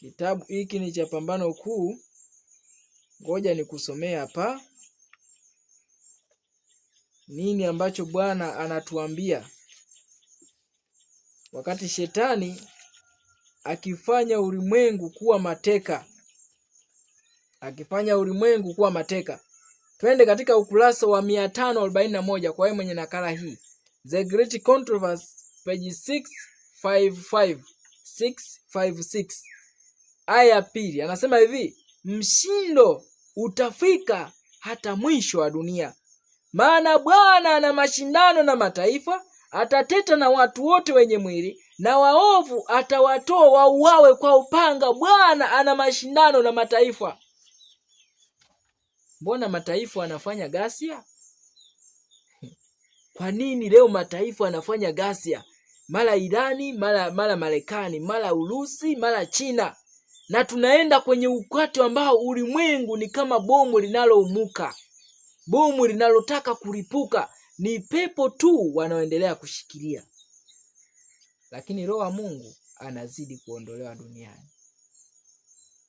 S1: Kitabu hiki ni cha Pambano Kuu. Ngoja nikusomea hapa nini ambacho Bwana anatuambia. Wakati shetani akifanya ulimwengu kuwa mateka. Twende katika ukurasa wa 541 kwa wewe mwenye nakala hii. The Great Controversy, page 656. Aya ya pili anasema hivi, mshindo utafika hata mwisho wa dunia. Maana Bwana ana mashindano na mataifa, atateta na watu wote wenye mwili, na waovu atawatoa wauawe kwa upanga. Bwana ana mashindano na mataifa. Mbona mataifa wanafanya ghasia? Kwa nini leo mataifa wanafanya ghasia? Mara Irani, mara Marekani, mara Urusi, mara China. Na tunaenda kwenye wakati ambao ulimwengu ni kama bomu linaloumuka. Bomu linalotaka kulipuka. Ni pepo tu wanaoendelea kushikilia. Lakini Roho wa Mungu anazidi kuondolewa duniani.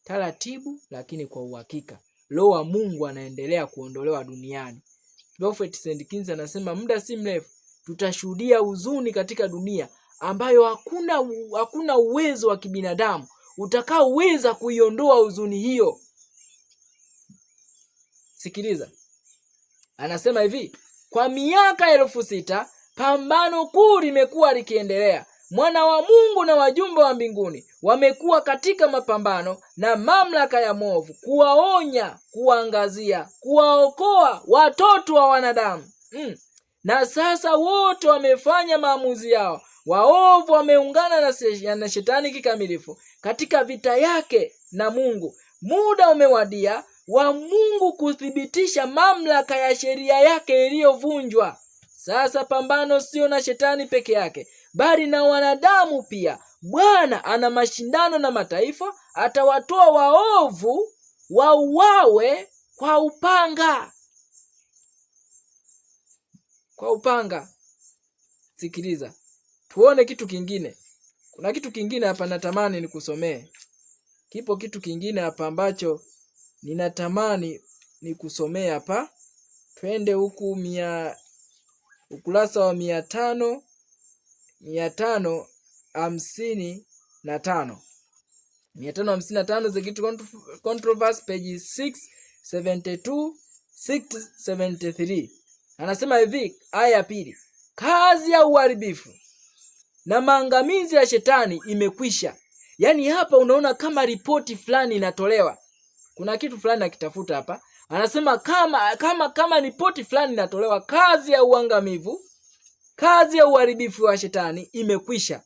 S1: Taratibu lakini kwa uhakika. Roho wa Mungu anaendelea kuondolewa duniani. Prophet Sendikins anasema muda si mrefu tutashuhudia huzuni katika dunia ambayo hakuna uwezo wa kibinadamu utakaoweza kuiondoa huzuni hiyo. Sikiliza. Anasema hivi, kwa miaka 6,000 pambano kuu limekuwa likiendelea. Mwana wa Mungu na wajumbe wa mbinguni wamekuwa katika mapambano na mamlaka ya mwovu, kuwaonya, kuangazia, kuwaokoa watoto wa wanadamu. Na sasa wote wamefanya maamuzi yao. Waovu wameungana na shetani kikamilifu katika vita yake na Mungu. Muda umewadia wa Mungu kuthibitisha mamlaka ya sheria yake iliyovunjwa. Sasa pambano sio na shetani peke yake, bali na wanadamu pia. Bwana ana mashindano na mataifa, atawatoa waovu wauawe kwa upanga. Kwa upanga. Sikiliza, tuone kitu kingine. Kuna kitu kingine hapa natamani nikusomee. Kipo kitu kingine hapa ambacho ninatamani nikusomee hapa. Twende huku ukurasa wa 555. 555 The Great Controversy, page 672 673. Anasema hivi, aya ya pili, kazi ya uharibifu na maangamizi ya shetani imekwisha. Yaani hapa unaona kama ripoti fulani inatolewa. Kuna kitu fulani nakitafuta hapa. Anasema kama ripoti fulani inatolewa, kazi ya uangamivu, kazi ya uharibifu wa shetani imekwisha.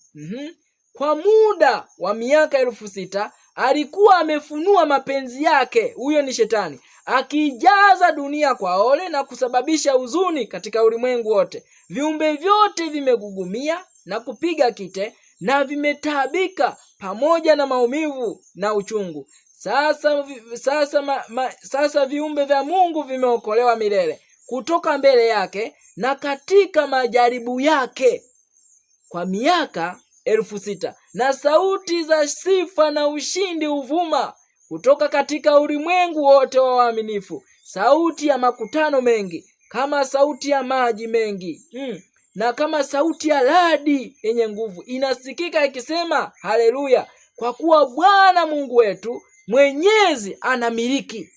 S1: Kwa muda wa miaka 6,000 alikuwa amefunua mapenzi yake, huyo ni shetani, akijaza dunia kwa ole na kusababisha huzuni katika ulimwengu wote. Viumbe vyote vimegugumia na kupiga kite na vimetaabika pamoja na maumivu na uchungu. Sasa viumbe vya Mungu vimeokolewa milele kutoka mbele yake na katika majaribu yake kwa miaka 6,000. Na sauti za sifa na ushindi huvuma kutoka katika ulimwengu wote wa waaminifu. Sauti ya makutano mengi kama sauti ya maji mengi, na kama sauti ya radi yenye nguvu inasikika ikisema, haleluya, kwa kuwa Bwana Mungu wetu Mwenyezi anamiliki.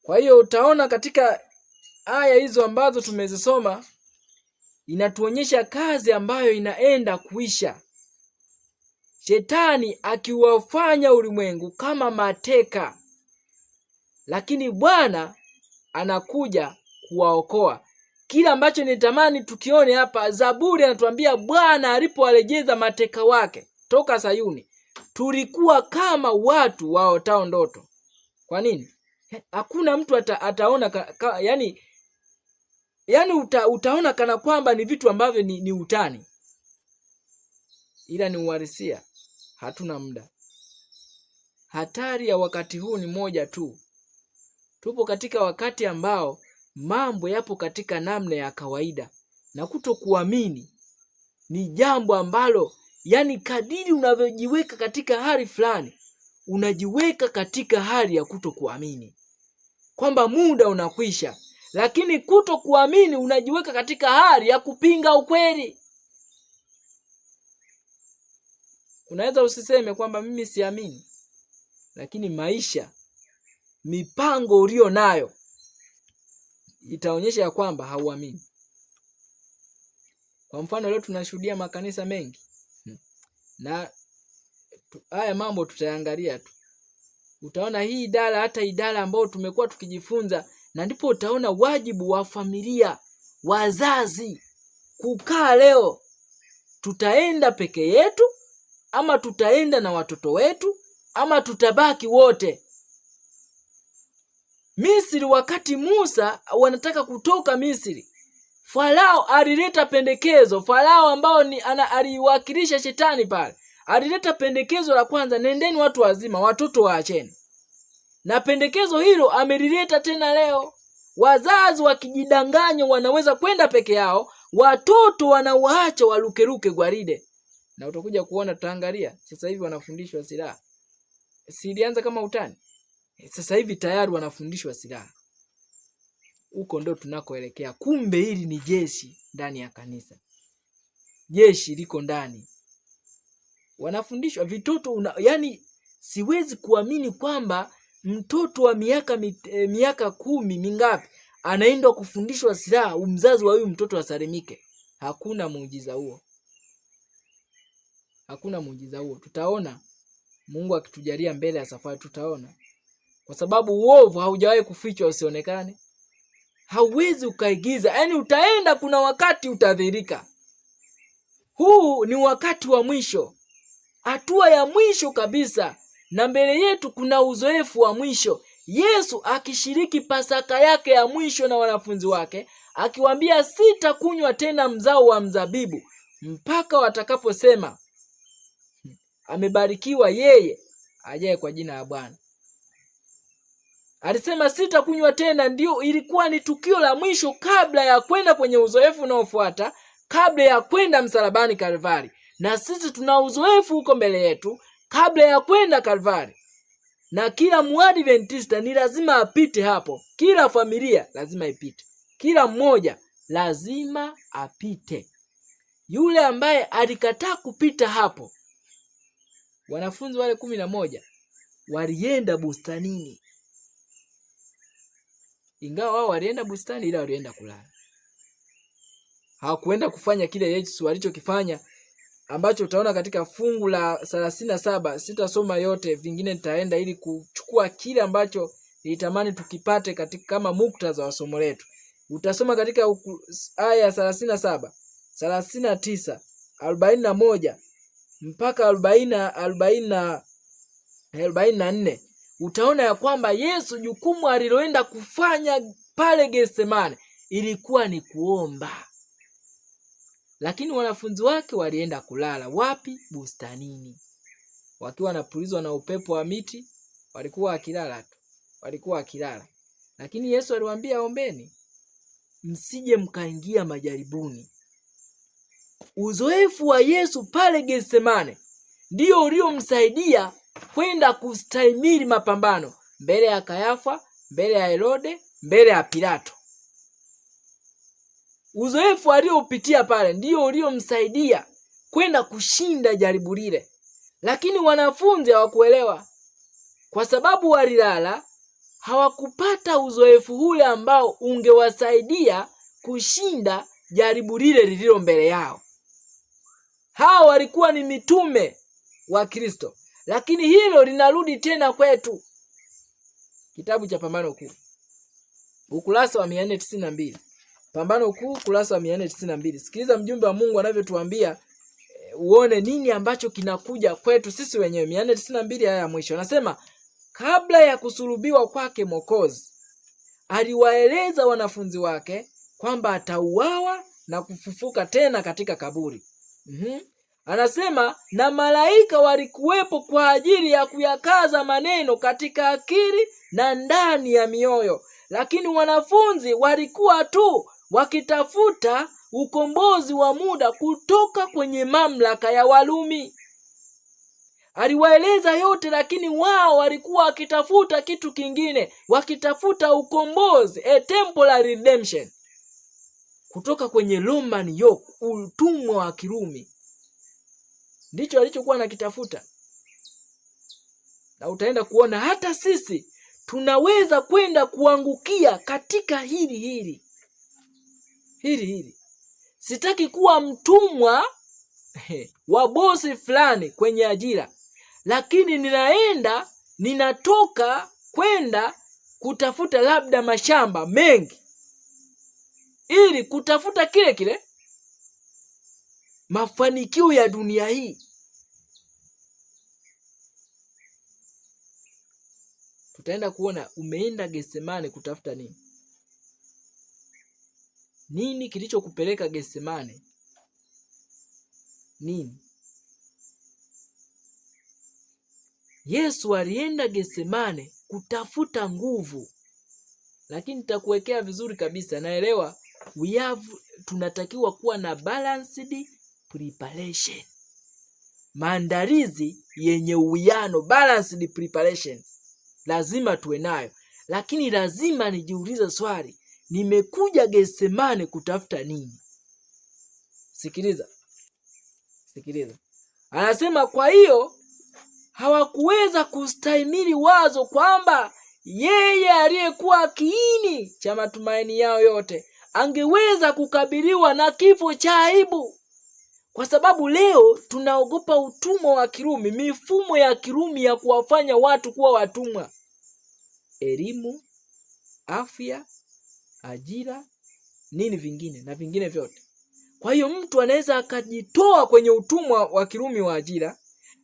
S1: Kwa hiyo utaona katika aya hizo ambazo tumezisoma inatuonyesha kazi ambayo inaenda kuisha. Shetani akiwafanya ulimwengu kama mateka, lakini Bwana anakuja kuwaokoa. Kile ambacho nitamani tukione hapa, Zaburi anatuambia Bwana alipowarejeza mateka wake toka Sayuni, tulikuwa kama watu waotao ndoto. Kwa nini? Hakuna mtu ataona utaona kana kwamba ni vitu ambavyo ni utani, ila ni uhalisia. Hatuna muda. Hatari ya wakati huu ni moja tu. Tupo katika wakati ambao mambo yapo katika namna ya kawaida, na kutokuamini ni jambo ambalo, kadiri unavyojiweka katika hali fulani, unajiweka katika hali ya kutokuamini kwamba muda unakwisha. Lakini kutokuamini unajiweka katika hali ya kupinga ukweli. Unaweza usiseme kwamba mimi siamini, lakini maisha, mipango ulio nayo itaonyesha ya kwamba hauamini. Kwa mfano leo tunashuhudia makanisa mengi, na haya mambo tutayangalia tu. Utaona hii idara, hata idara ambayo tumekuwa tukijifunza, na ndipo utaona wajibu wa familia, wazazi, kukaa leo, tutaenda peke yetu ama tutaenda na watoto wetu ama tutabaki wote. Misri, wakati Musa wanataka kutoka Misri, Farao alileta pendekezo. Farao ambao aliwakilisha shetani pale, alileta pendekezo la kwanza, nendeni watu wazima, watoto waacheni. Na pendekezo hilo amelileta tena leo. Wazazi wakijidanganya wanaweza kwenda peke yao, watoto wanawaacha warukeruke gwaride. Na utakuja kuona, tutaangalia sasa hivi wanafundishwa silaha. Silianza kama utani. Sasa hivi tayari wanafundishwa silaha. Huko ndo tunakoelekea. Kumbe hili ni jeshi ndani ya kanisa. Jeshi liko ndani. Wanafundishwa vitoto siwezi kuamini kwamba mtoto wa miaka 10 mingapi anaenda kufundishwa silaha, mzazi wa huyu mtoto asalimike. Hakuna muujiza huo. Hakuna muujiza huo. Tutaona Mungu akitujalia mbele ya safari, tutaona. Kwa sababu uovu haujawahi kufichwa usionekane. Hauwezi ukaigiza. Yaani utaenda, kuna wakati utadhirika. Huu ni wakati wa mwisho. Hatua ya mwisho kabisa. Na mbele yetu kuna uzoefu wa mwisho. Yesu akishiriki Pasaka yake ya mwisho na wanafunzi wake, akiwaambia sitakunywa tena mzao wa mzabibu mpaka watakaposema amebarikiwa yeye ajaye kwa jina la Bwana. Alisema sitakunywa tena, ndio ilikuwa ni tukio la mwisho kabla ya kwenda kwenye uzoefu unaofuata, kabla ya kwenda msalabani Kalvari. Na sisi tuna uzoefu huko mbele yetu kabla ya kwenda Kalvari. Na kila Mwadventista ni lazima apite hapo. Kila familia lazima ipite. Kila mmoja lazima apite. Yule ambaye alikataa kupita hapo, wanafunzi wale 11 walienda bustanini. Ingawa wao walienda bustani, ila walienda kulala. Hawakuenda kufanya kile Yesu alichokifanya, ambacho utaona katika fungu la 37. Sitasoma yote, vingine nitaenda ili kuchukua kile ambacho nilitamani tukipate katika kama muktadha wa somo letu. Utasoma katika aya 37, 39, 41 mpaka 44. Utaona ya kwamba Yesu jukumu aliloenda kufanya pale Getsemane ilikuwa ni kuomba. Lakini wanafunzi wake walienda kulala. Wapi? Bustanini. Wakiwa wanapulizwa na upepo wa miti, walikuwa wakilala tu. Walikuwa wakilala. Lakini Yesu aliwaambia ombeni, msije mkaingia majaribuni. Uzoefu wa Yesu pale Getsemane ndio uliomsaidia kwenda kustahimili mapambano mbele ya Kayafa, mbele ya Herode, mbele ya Pilato. Uzoefu aliopitia pale ndio uliomsaidia kwenda kushinda jaribu lile. Lakini wanafunzi hawakuelewa. Kwa sababu walilala, hawakupata uzoefu ule ambao ungewasaidia kushinda jaribu lile lililo mbele yao. Hao walikuwa ni mitume wa Kristo. Lakini hilo linarudi tena kwetu. Kitabu cha Pambano Kuu, ukurasa wa 492. Pambano Kuu, ukurasa wa 492. Sikiliza mjumbe wa Mungu anavyotuambia, uone nini ambacho kinakuja kwetu sisi wenyewe. 492 aya ya mwisho. Anasema kabla ya kusulubiwa kwake Mwokozi, aliwaeleza wanafunzi wake kwamba atauawa na kufufuka tena katika kaburi. Anasema na malaika walikuwepo kwa ajili ya kuyakaza maneno katika akili na ndani ya mioyo. Lakini wanafunzi walikuwa tu wakitafuta ukombozi wa muda kutoka kwenye mamlaka ya Warumi. Aliwaeleza yote, lakini wao walikuwa wakitafuta kitu kingine, wakitafuta ukombozi, a temporary redemption, kutoka kwenye Roman yoke, utumwa wa Kirumi. Ndicho alichokuwa nakitafuta. Na utaenda kuona hata sisi tunaweza kwenda kuangukia katika hili. Sitaki kuwa mtumwa wa bosi fulani kwenye ajira, lakini ninatoka kwenda kutafuta labda mashamba mengi ili kutafuta kile mafanikio ya dunia hii. Tutaenda kuona umeenda Getsemane kutafuta nini? Nini kilichokupeleka Getsemane? Nini? Yesu alienda Getsemane kutafuta nguvu. Lakini nitakuwekea vizuri kabisa. Naelewa tunatakiwa kuwa na balanced preparation. Maandalizi yenye uwiano, balanced preparation. Lazima tuwe nayo. Lakini lazima nijiulize swali, nimekuja Getsemane kutafuta nini? Sikiliza. Anasema kwa hiyo hawakuweza kustahimili wazo kwamba yeye aliyekuwa kiini cha matumaini yao yote angeweza kukabiliwa na kifo cha aibu. Kwa sababu leo tunaogopa utumwa wa Kirumi, mifumo ya Kirumi ya kuwafanya watu kuwa watumwa. Elimu, afya, ajira, nini vingine na vingine vyote. Kwa hiyo mtu anaweza akajitoa kwenye utumwa wa Kirumi wa ajira,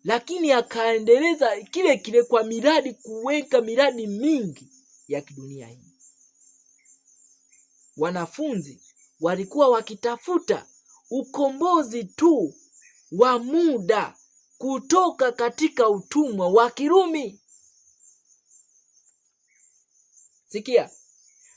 S1: lakini akaendeleza kile kile kwa miradi, kuweka miradi mingi ya kidunia hii. Wanafunzi walikuwa wakitafuta ukombozi tu wa muda kutoka katika utumwa wa Kirumi. Sikia,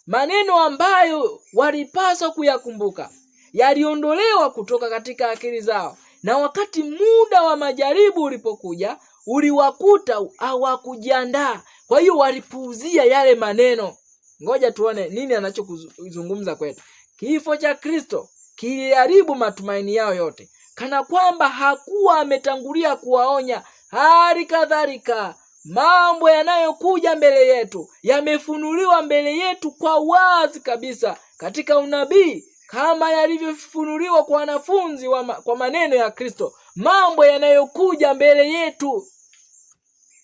S1: maneno ambayo walipaswa kuyakumbuka yaliondolewa kutoka katika akili zao, na wakati muda wa majaribu ulipokuja uliwakuta hawakujiandaa. Kwa hiyo walipuuzia yale maneno. Ngoja tuone nini anachokuzungumza kwetu. Kifo cha Kristo kiliharibu matumaini yao yote, kana kwamba hakuwa ametangulia kuwaonya. Hali kadhalika mambo yanayokuja mbele yetu yamefunuliwa mbele yetu kwa wazi kabisa katika unabii, kama yalivyofunuliwa kwa wanafunzi kwa maneno ya Kristo. Mambo yanayokuja mbele yetu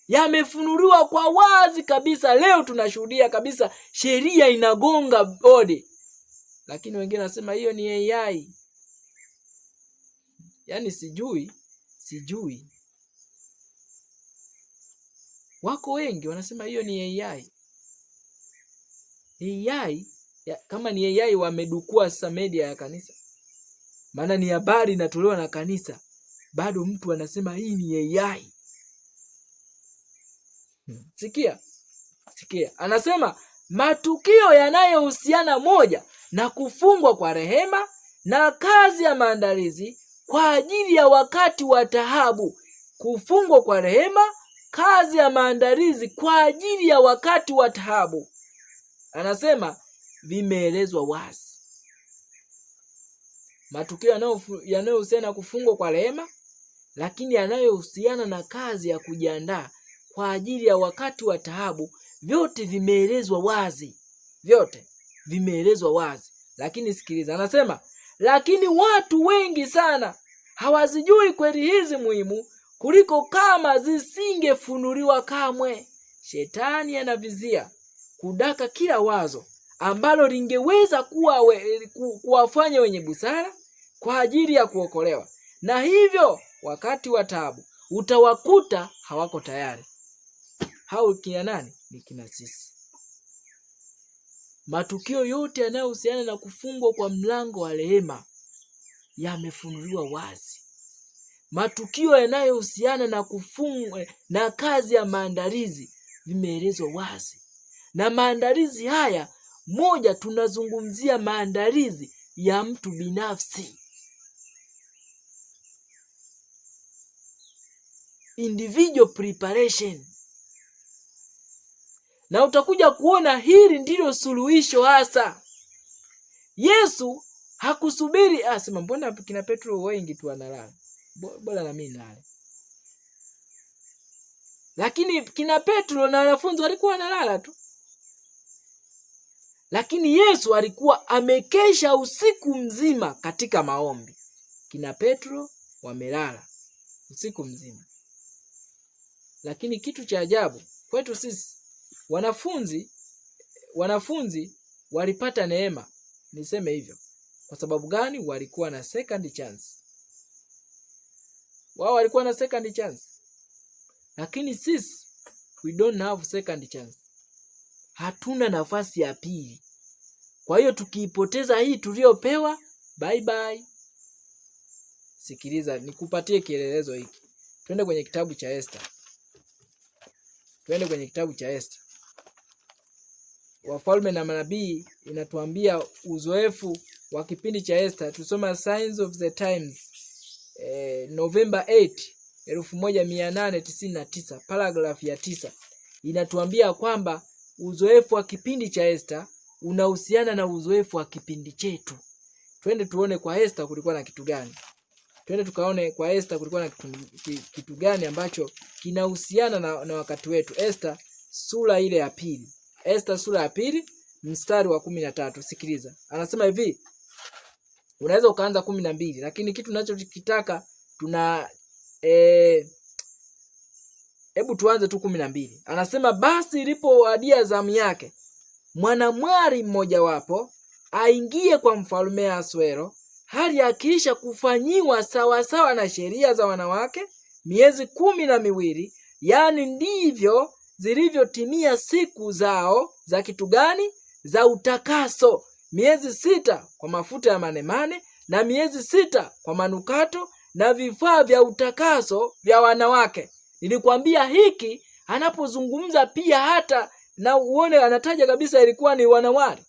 S1: yamefunuliwa kwa wazi kabisa. Leo tunashuhudia kabisa sheria inagonga bodi, lakini wengine wanasema hiyo ni AI. Yaani sijui. Wako wengi wanasema hiyo ni AI. Kama ni AI wamedukua sasa media ya kanisa. Maana ni habari inatolewa na kanisa, bado mtu anasema hii ni AI. Sikia. Anasema matukio yanayohusiana moja na kufungwa kwa rehema na kazi ya maandalizi kwa ajili ya wakati wa taabu. Kufungwa kwa rehema, kazi ya maandalizi kwa ajili ya wakati wa taabu. Anasema vimeelezwa wazi. Matukio yanayohusiana na kufungwa kwa rehema, lakini yanayohusiana na kazi ya kujiandaa kwa ajili ya wakati wa taabu, vyote vimeelezwa wazi. Lakini sikiliza, anasema lakini watu wengi sana hawazijui kweli hizi muhimu kuliko kama zisingefunuliwa kamwe. Shetani anavizia kudaka kila wazo ambalo lingeweza kuwafanya wenye busara kwa ajili ya kuokolewa, na hivyo wakati wa taabu utawakuta hawako tayari. Hao kina nani? Ni kina sisi. Matukio yote yanayohusiana na kufungwa kwa mlango wa rehema yamefunuliwa wazi. Matukio yanayohusiana na kufungwa na kazi ya maandalizi vimeelezwa wazi. Na maandalizi haya, moja, tunazungumzia maandalizi ya mtu binafsi, individual preparation. Na utakuja kuona hili ndilo suluhisho hasa. Yesu hakusubiri asema mbona kina Petro wengi tu wanalala, bora na mimi nilale. Lakini kina Petro na wanafunzi walikuwa wanalala tu. Lakini Yesu alikuwa amekesha usiku mzima katika maombi. Kina Petro wamelala usiku mzima. Lakini kitu cha ajabu kwetu sisi, wanafunzi walipata neema. Niseme hivyo kwa sababu gani? Walikuwa na second chance. Wao walikuwa na second chance, lakini sisi we don't have second chance. Hatuna nafasi ya pili. Kwa hiyo tukiipoteza hii tuliopewa, bye bye. Sikiliza, nikupatie kielelezo hiki. Twende kwenye kitabu cha Esther. Wafalme na Manabii inatuambia uzoefu wa kipindi cha Esther. Tusoma Signs of the Times November 8, 1899, paragraph ya 9. Inatuambia kwamba uzoefu wa kipindi cha Esther unahusiana na uzoefu wa kipindi chetu. Twende tuone kwa Esther kulikuwa na kitu gani. Twende tukaone kwa Esther kulikuwa na kitu gani ambacho kinahusiana na wakati wetu. Esther sura ile ya pili. Esta sura ya pili mstari wa 13. Sikiliza. Anasema hivi. Unaweza ukaanza 12, lakini kitu ninachokitaka hebu tuanze tu 12. Anasema basi ilipowadia zamu yake, mwanamwali mmoja wapo aingie kwa mfalme Ahasuero, hali akiisha kufanyiwa sawasawa na sheria za wanawake miezi 12, yani ndivyo zilivyotimia siku zao za kitu gani? Za utakaso, miezi 6 kwa mafuta ya manemane na miezi 6 kwa manukato na vifaa vya utakaso vya wanawake. Nilikwambia hiki anapozungumza pia hata na uone anataja kabisa ilikuwa ni wanawali.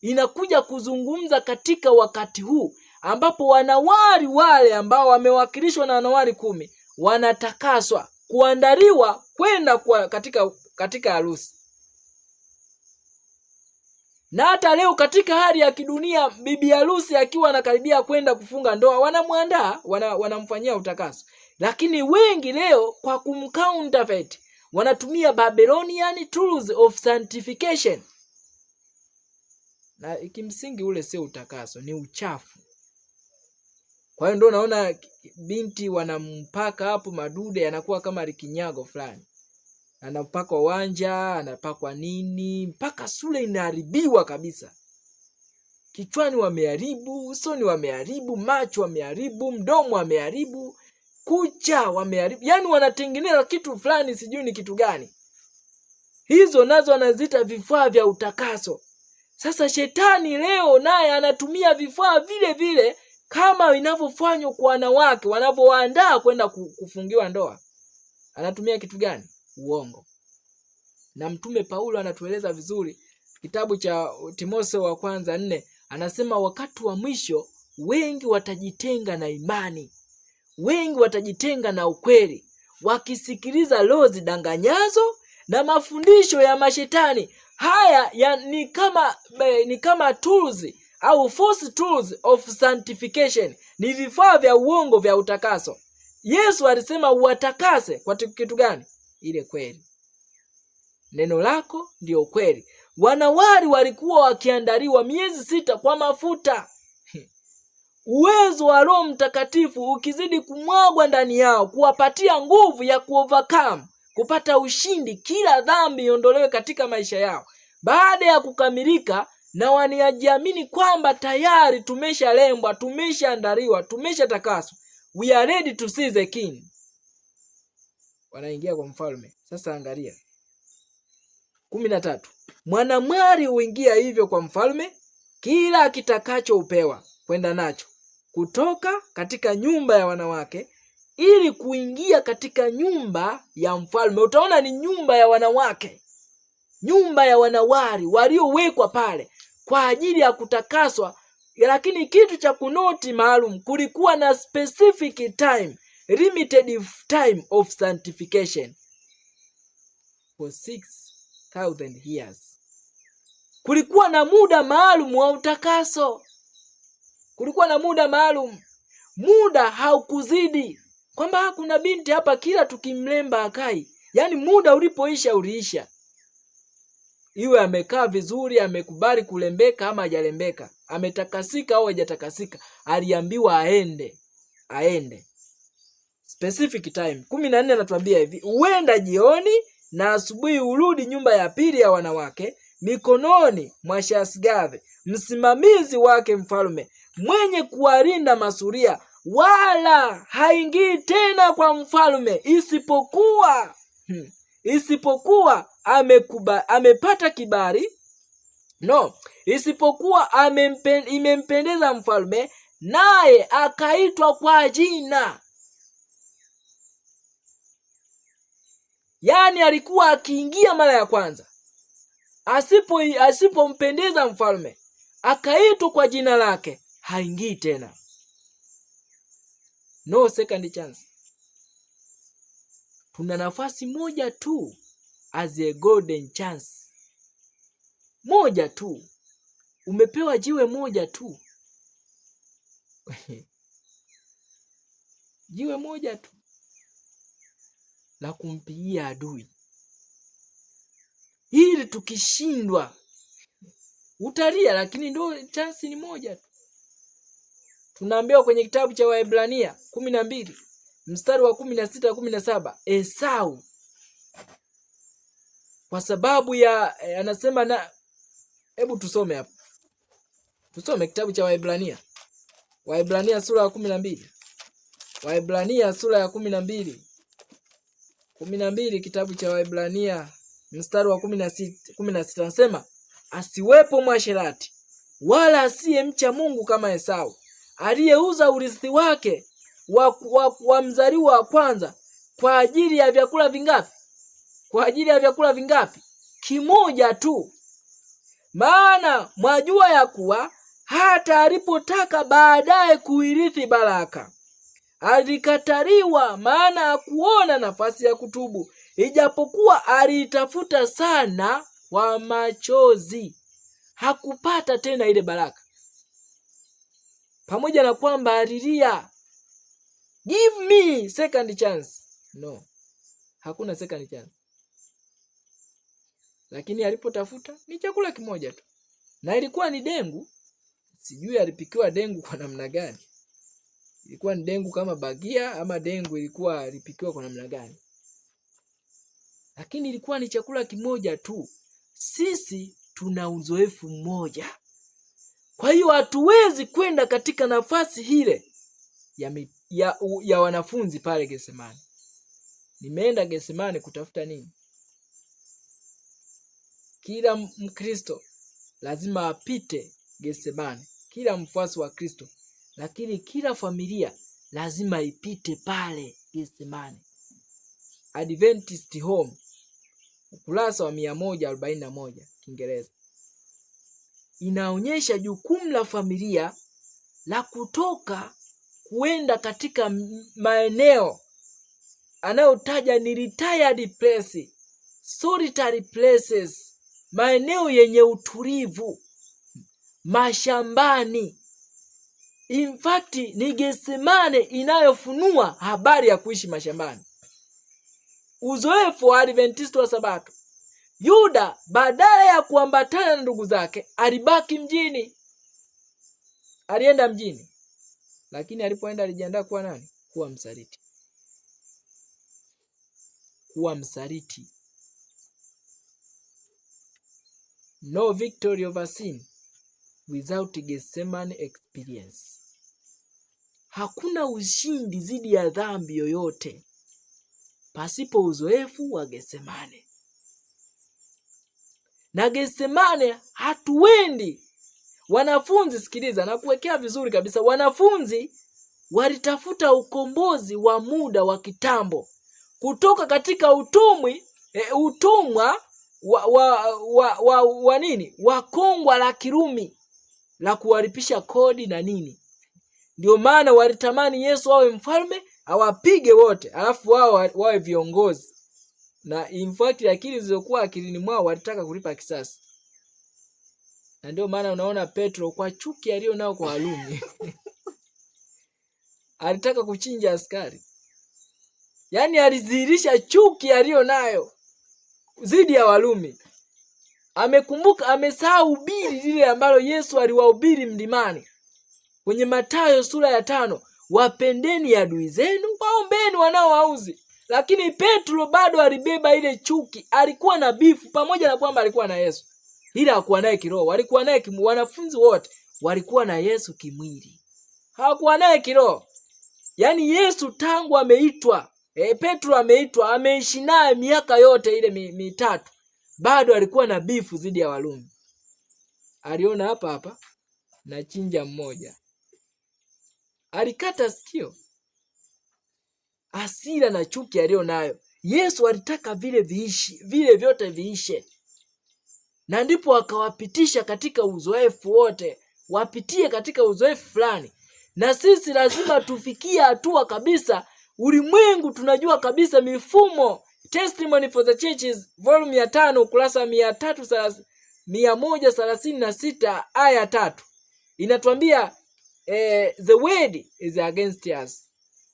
S1: Inakuja kuzungumza katika wakati huu ambapo wanawali wale ambao wamewakilishwa na wanawali 10 wanatakaswa kuandaliwa kwenda katika harusi. Na hata leo katika hali ya kidunia, bibi harusi akiwa anakaribia kwenda kufunga ndoa, wanamwandaa, wanamfanyia utakaso. Lakini wengi leo kwa kumcounterfeit wanatumia Babylonian tools of sanctification. Na kimsingi ule sio utakaso, ni uchafu. Kwa hiyo ndio naona binti wanampaka hapo madude yanakuwa kama likinyago fulani. Anapakwa wanja, anapakwa nini, mpaka sura inaharibiwa kabisa. Kichwani wameharibu, usoni wameharibu, macho wameharibu, mdomo wameharibu, kucha wameharibu. Yaani wanatengeneza kitu fulani sijui ni kitu gani. Hizo nazo wanaziita vifaa vya utakaso. Sasa shetani leo naye anatumia vifaa vile vile kama inavyofanywa kwa wanawake wanavyoandaa kwenda kufungiwa ndoa. Anatumia kitu gani? Uongo. Na mtume Paulo anatueleza vizuri kitabu cha Timotheo wa kwanza 4, anasema wakati wa mwisho wengi watajitenga na imani, wengi watajitenga na ukweli, wakisikiliza roho zidanganyazo na mafundisho ya mashetani. Haya ni kama tools au false tools of sanctification, ni vifaa vya uongo vya utakaso. Yesu alisema uwatakase kwa kitu gani? Ile kweli. Neno lako ndio kweli. Wanawali walikuwa wakiandaliwa miezi 6 kwa mafuta. Uwezo wa Roho Mtakatifu ukizidi kumwagwa ndani yao, kuwapatia nguvu ya kuovercome, kupata ushindi, kila dhambi iondolewe katika maisha yao. Baada ya kukamilika na wanajiamini kwamba tayari tumeshalembwa, tumeshaandaliwa, tumeshatakaswa. We are ready to see the king. Wanaingia kwa mfalme. Sasa angalia 13. Mwanamwali huingia hivyo kwa mfalme, kila kitakacho upewa kwenda nacho kutoka katika nyumba ya wanawake ili kuingia katika nyumba ya mfalme. Utaona ni nyumba ya wanawake, nyumba ya wanawali waliowekwa pale kwa ajili ya kutakaswa. Lakini kitu cha kunoti maalum, kulikuwa na specific time, limited time of sanctification for 6,000 years. Kulikuwa na muda maalum wa utakaso. Kulikuwa na muda maalum. Muda haukuzidi. Kwamba kuna binti hapa kila tukimlemba akai. Yaani muda ulipoisha uliisha. Iwe amekaa vizuri, amekubali kulembeka ama hajalembeka, ametakasika au hajatakasika, aliambiwa aende. Specific time. 14 anatuambia hivi, uenda jioni na asubuhi urudi nyumba ya pili ya wanawake, mikononi mwa Shasgave, msimamizi wake mfalme, mwenye kuwalinda masuria, wala haingii tena kwa mfalme isipokuwa amepata kibali, isipokuwa imempendeza mfalme, naye akaitwa kwa jina. Yaani alikuwa akiingia mara ya kwanza, asipompendeza mfalme, akaitwa kwa jina lake, haingii tena. No second chance. Tuna nafasi moja tu as a golden chance. Moja tu. Umepewa jiwe moja tu. Jiwe moja tu la kumpigia adui. Ili tukishindwa utalia, lakini ndio chance ni moja tu. Tunaambiwa kwenye kitabu cha Waebrania 12 mstari wa 16 17, Esau kwa sababu ya anasema na, hebu tusome hapa. Tusome kitabu cha Waebrania. Waebrania sura ya 12. Waebrania sura ya 12. 12 kitabu cha Waebrania mstari wa 16 anasema, asiwepo mwasherati wala asiyemcha Mungu kama Esau, aliyeuza urithi wake wa mzaliwa wa kwanza kwa ajili ya vyakula vingapi? Kwa ajili ya vyakula vingapi? Kimoja tu. Maana mwajua ya kuwa hata alipotaka baadaye kuirithi baraka, alikataliwa, maana hakuona nafasi ya kutubu, ijapokuwa aliitafuta sana kwa machozi. Hakupata tena ile baraka, pamoja na kwamba alilia, give me second chance. No, hakuna second chance. Lakini alipotafuta ni chakula kimoja tu, na ilikuwa ni dengu. Sijui alipikiwa dengu kwa namna gani. Ilikuwa ni dengu kama bagia, ama dengu ilikuwa alipikiwa kwa namna gani, lakini ilikuwa ni chakula kimoja tu. Sisi tuna uzoefu mmoja, kwa hiyo hatuwezi kwenda katika nafasi ile ya wanafunzi pale Getsemani. Nimeenda Getsemani kutafuta nini? Kila Mkristo lazima apite Getsemani, kila mfuasi wa Kristo, lakini kila familia lazima ipite pale Getsemani. Adventist Home, ukurasa wa 141 Kiingereza, inaonyesha jukumu la familia la kutoka kuenda katika maeneo anayotaja ni retired place, solitary places, maeneo yenye utulivu, mashambani. In fact, ni Getsemani inayofunua habari ya kuishi mashambani. Uzoefu wa Adventista wa Sabato. Yuda badala ya kuambatana na ndugu zake alibaki mjini. Alienda mjini, lakini alipoenda alijiandaa kuwa nani? Kuwa msaliti. Kuwa msaliti. No victory over sin without Gethsemane experience. Hakuna ushindi dhidi ya dhambi yoyote pasipo uzoefu wa Getsemane. Na Getsemane hatuendi. Wanafunzi, sikiliza na kuwekea vizuri kabisa, wanafunzi walitafuta ukombozi wa muda wa kitambo kutoka katika utumwa wa nini? Wa kongwa la Kirumi la kuwalipisha kodi na nini. Ndio maana walitamani Yesu awe mfalme, awapige wote, alafu wao wawe viongozi. Na in fact akili zilizokuwa akilini mwao walitaka kulipa kisasi. Na ndio maana unaona Petro kwa chuki aliyo nao kwa Warumi alitaka kuchinja askari. Yaani alizihirisha chuki aliyo nayo dhidi ya Warumi. Amekumbuka, amesahau hubiri lile ambalo Yesu aliwahubiri mlimani kwenye Mathayo sura ya 5, wapendeni adui zenu, waombeni wanaowauzi. Lakini Petro bado alibeba ile chuki. Alikuwa na bifu, pamoja na kwamba alikuwa na Yesu, ila hakuwa naye kiroho. Walikuwa naye wanafunzi wote walikuwa na Yesu kimwili, hawakuwa naye kiroho. Yaani Yesu tangu ameitwa, Petro ameitwa, ameishi naye miaka yote ile mitatu, bado alikuwa na bifu dhidi ya Warumi. Aliona hapa na chinja mmoja, alikata sikio. Hasira na chuki aliyo nayo. Yesu alitaka vile vyote viishe. Na ndipo akawapitisha katika uzoefu wote, wapitie katika uzoefu fulani. Na sisi lazima tufikie hatua kabisa. Ulimwengu tunajua kabisa mifumo. Testimony for the Churches volume ya 5 ukurasa 136 aya 3 inatuambia the word is against us.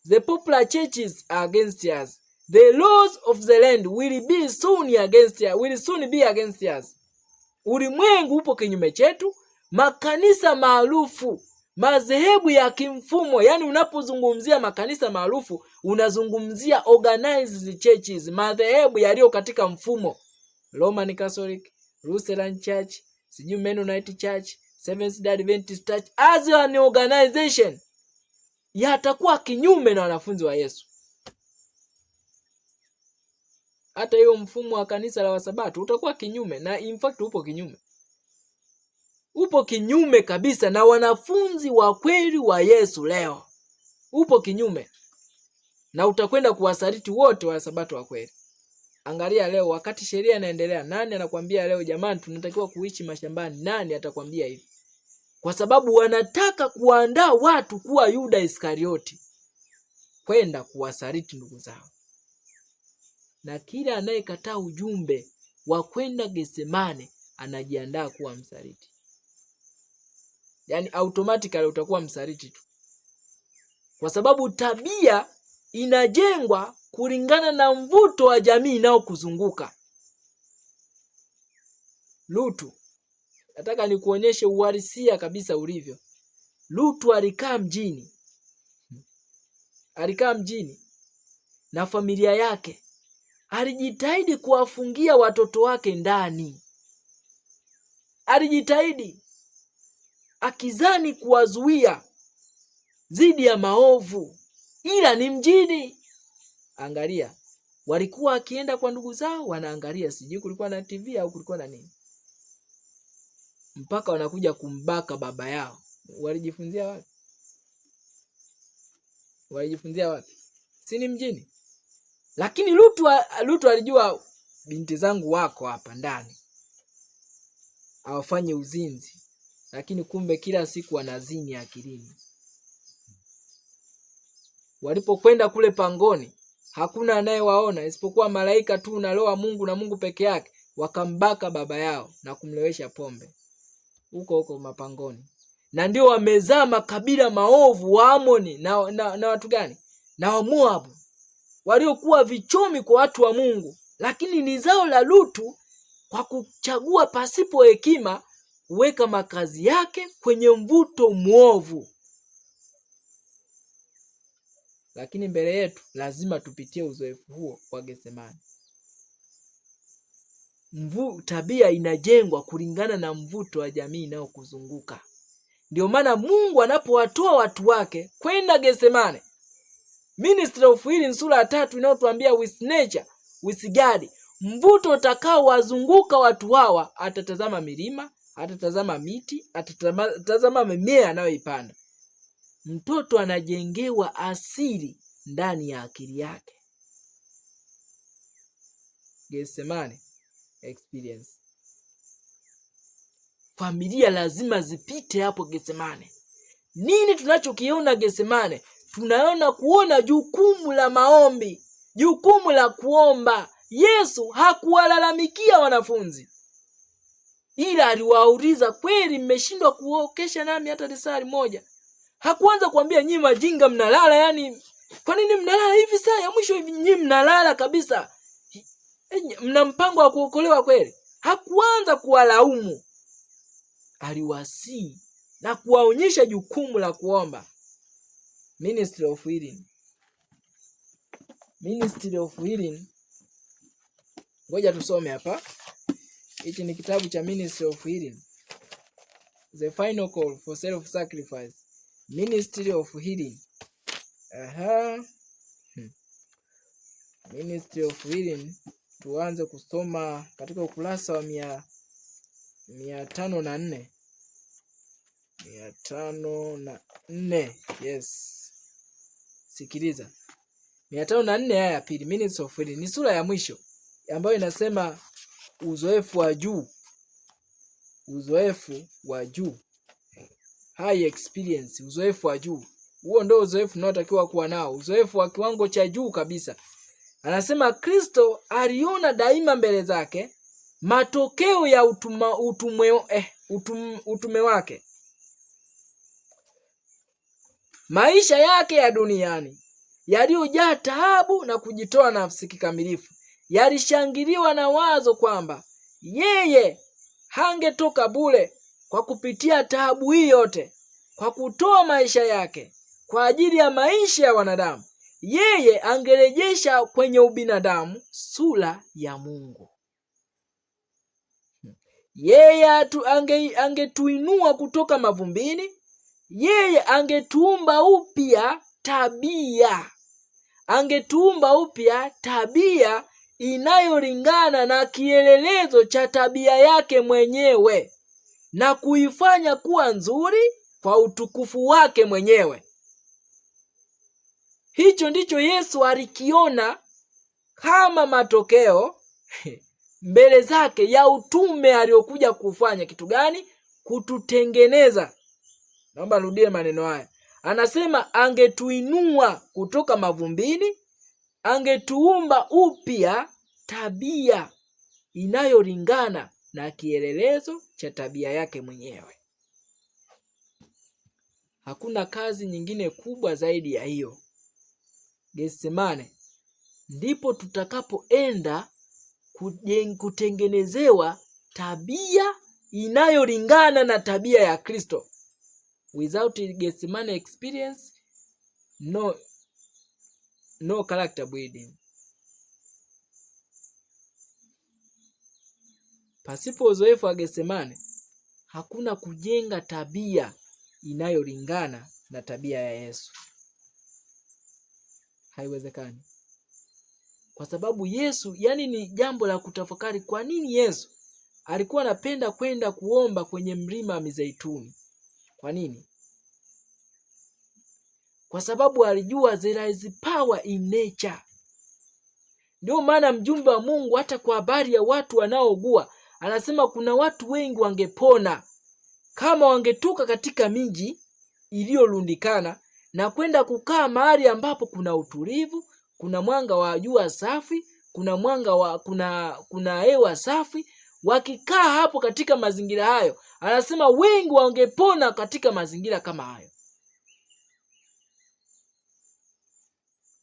S1: The popular churches are against us. The laws of the land will soon be against us. Ulimwengu upo kinyume chetu. Makanisa maarufu, madhehebu ya kimfumo, yani unapozungumzia makanisa maarufu unazungumzia organized churches, madhehebu yaliyo katika mfumo. Roman Catholic, Lutheran Church, Mennonite Church, Seventh-day Adventist Church as an organization yatakuwa kinyume na wanafunzi wa Yesu. Hata hiyo mfumo wa kanisa la Wasabato utakuwa kinyume, na in fact upo kinyume. Upo kinyume kabisa na wanafunzi wa kweli wa Yesu leo. Upo kinyume. Na utakwenda kuwasaliti wote wa Sabato wa kweli. Angalia leo wakati sheria inaendelea, nani anakuambia leo jamani tunatakiwa kuishi mashambani? Nani atakwambia hivi? Kwa sababu wanataka kuandaa watu kuwa Yuda Iskarioti, kwenda kuwasaliti ndugu zao. Na kila anayekataa ujumbe wa kwenda Getsemane anajiandaa kuwa msaliti. Yani automatically utakuwa msaliti tu. Kwa sababu tabia inajengwa kulingana na mvuto wa jamii inayokuzunguka. Lutu, nataka nikuonyeshe uhalisia kabisa ulivyo. Lutu alikaa mjini na familia yake. Alijitahidi kuwafungia watoto wake ndani. Alijitahidi akizani kuwazuia dhidi ya maovu, ila ni mjini. Angalia, walikuwa akienda kwa ndugu zao wanaangalia, sijui kulikuwa na TV au kulikuwa na nini, mpaka wanakuja kumbaka baba yao. Walijifunzia wapi? Si ni mjini? Lakini Lutu alijua binti zangu wako hapa ndani, awafanye uzinzi, lakini kumbe kila siku wanazini akilini. Walipokwenda kule pangoni, hakuna anayewaona isipokuwa malaika tu na roho wa Mungu na Mungu peke yake. Wakambaka baba yao na kumlewesha pombe huko mapangoni. Na ndio wamezaa makabila maovu wa Amoni na watu gani? Na wa Moabu, waliokuwa vichomi kwa watu wa Mungu. Lakini ni zao la Lutu kwa kuchagua pasipo hekima kuweka makazi yake kwenye mvuto muovu. Lakini mbele yetu lazima tupitie uzoefu huo wa Getsemane. Tabia inajengwa kulingana na mvuto wa jamii inayokuzunguka. Ndio maana Mungu anapowatoa watu wake kwenda Getsemane, Ministry of Healing sura ya 3 inayotuambia with nature, with God, mvuto utakao wazunguka watu hawa, atatazama milima, atatazama miti, atatazama mimea anayoipanda. Mtoto anajengewa asili ndani ya akili yake. Getsemane experience. Familia lazima zipite hapo Getsemane. Nini tunachokiona Getsemane? Kuona jukumu la maombi, jukumu la kuomba. Yesu hakuwalalamikia wanafunzi, ila aliwauliza, kweli mmeshindwa kuokesha nami hata risali moja? Hakuanza kuambia nyinyi majinga mnalala, yani kwa nini mnalala hivi saa ya mwisho hivi, nyinyi mnalala kabisa, mna mpango wa kuokolewa kweli? Hakuanza kuwalaumu, aliwasii na kuwaonyesha jukumu la kuomba. Ministry of Healing. Ngoja tusome hapa. Hichi ni kitabu cha Ministry of Healing. The final call for self-sacrifice. Ministry of Healing. Ministry of Healing. Tuanze kusoma katika ukurasa wa 504. 504. Yes. Sikiliza. 504 aya ya pili. Ministry of Healing ni sura ya mwisho ambayo inasema uzoefu wa juu. High experience, uzoefu wa juu. Huo ndio uzoefu unaotakiwa kuwa nao, uzoefu wa kiwango cha juu kabisa. Anasema Kristo aliona daima mbele zake matokeo ya utume wake. Maisha yake ya duniani yaliyojaa taabu na kujitoa nafsi kikamilifu, yalishangiliwa na wazo kwamba yeye hangetoka bure kwa kupitia taabu hii yote, kwa kutoa maisha yake kwa ajili ya maisha ya wanadamu. Yeye angerejesha kwenye ubinadamu sura ya Mungu. Yeye angetuinua kutoka mavumbini. Yeye angetuumba upya tabia. Angetuumba upya tabia inayolingana na kielelezo cha tabia yake mwenyewe na kuifanya kuwa nzuri kwa utukufu wake mwenyewe. Hicho ndicho Yesu alikiona kama matokeo mbele zake ya utume aliokuja kufanya. Kitu gani? Kututengeneza. Naomba nirudie maneno haya. Anasema angetuinua kutoka mavumbini, angetuumba upya tabia inayolingana na kielelezo cha tabia yake mwenyewe. Hakuna kazi nyingine kubwa zaidi ya hiyo. Getsemane ndipo tutakapoenda kutengenezewa tabia inayolingana na tabia ya Kristo. Without Getsemane experience, no character building. Pasipo uzoefu wa Getsemane, hakuna kujenga tabia inayolingana na tabia ya Yesu. Haiwezekani. Kwa sababu Yesu, ni jambo la kutafakari kwa nini Yesu alikuwa anapenda kwenda kuomba kwenye mlima wa Mizeituni. Kwa nini? Kwa sababu alijua there is power in nature. Ndio maana mjumbe wa Mungu hata kwa habari ya watu wanaougua anasema kuna watu wengi wangepona kama wangetoka katika miji iliyolundikana na kwenda kukaa mahali ambapo kuna utulivu, kuna mwanga wa jua safi, kuna hewa safi. Wakikaa hapo katika mazingira hayo, anasema wengi wangepona katika mazingira kama hayo.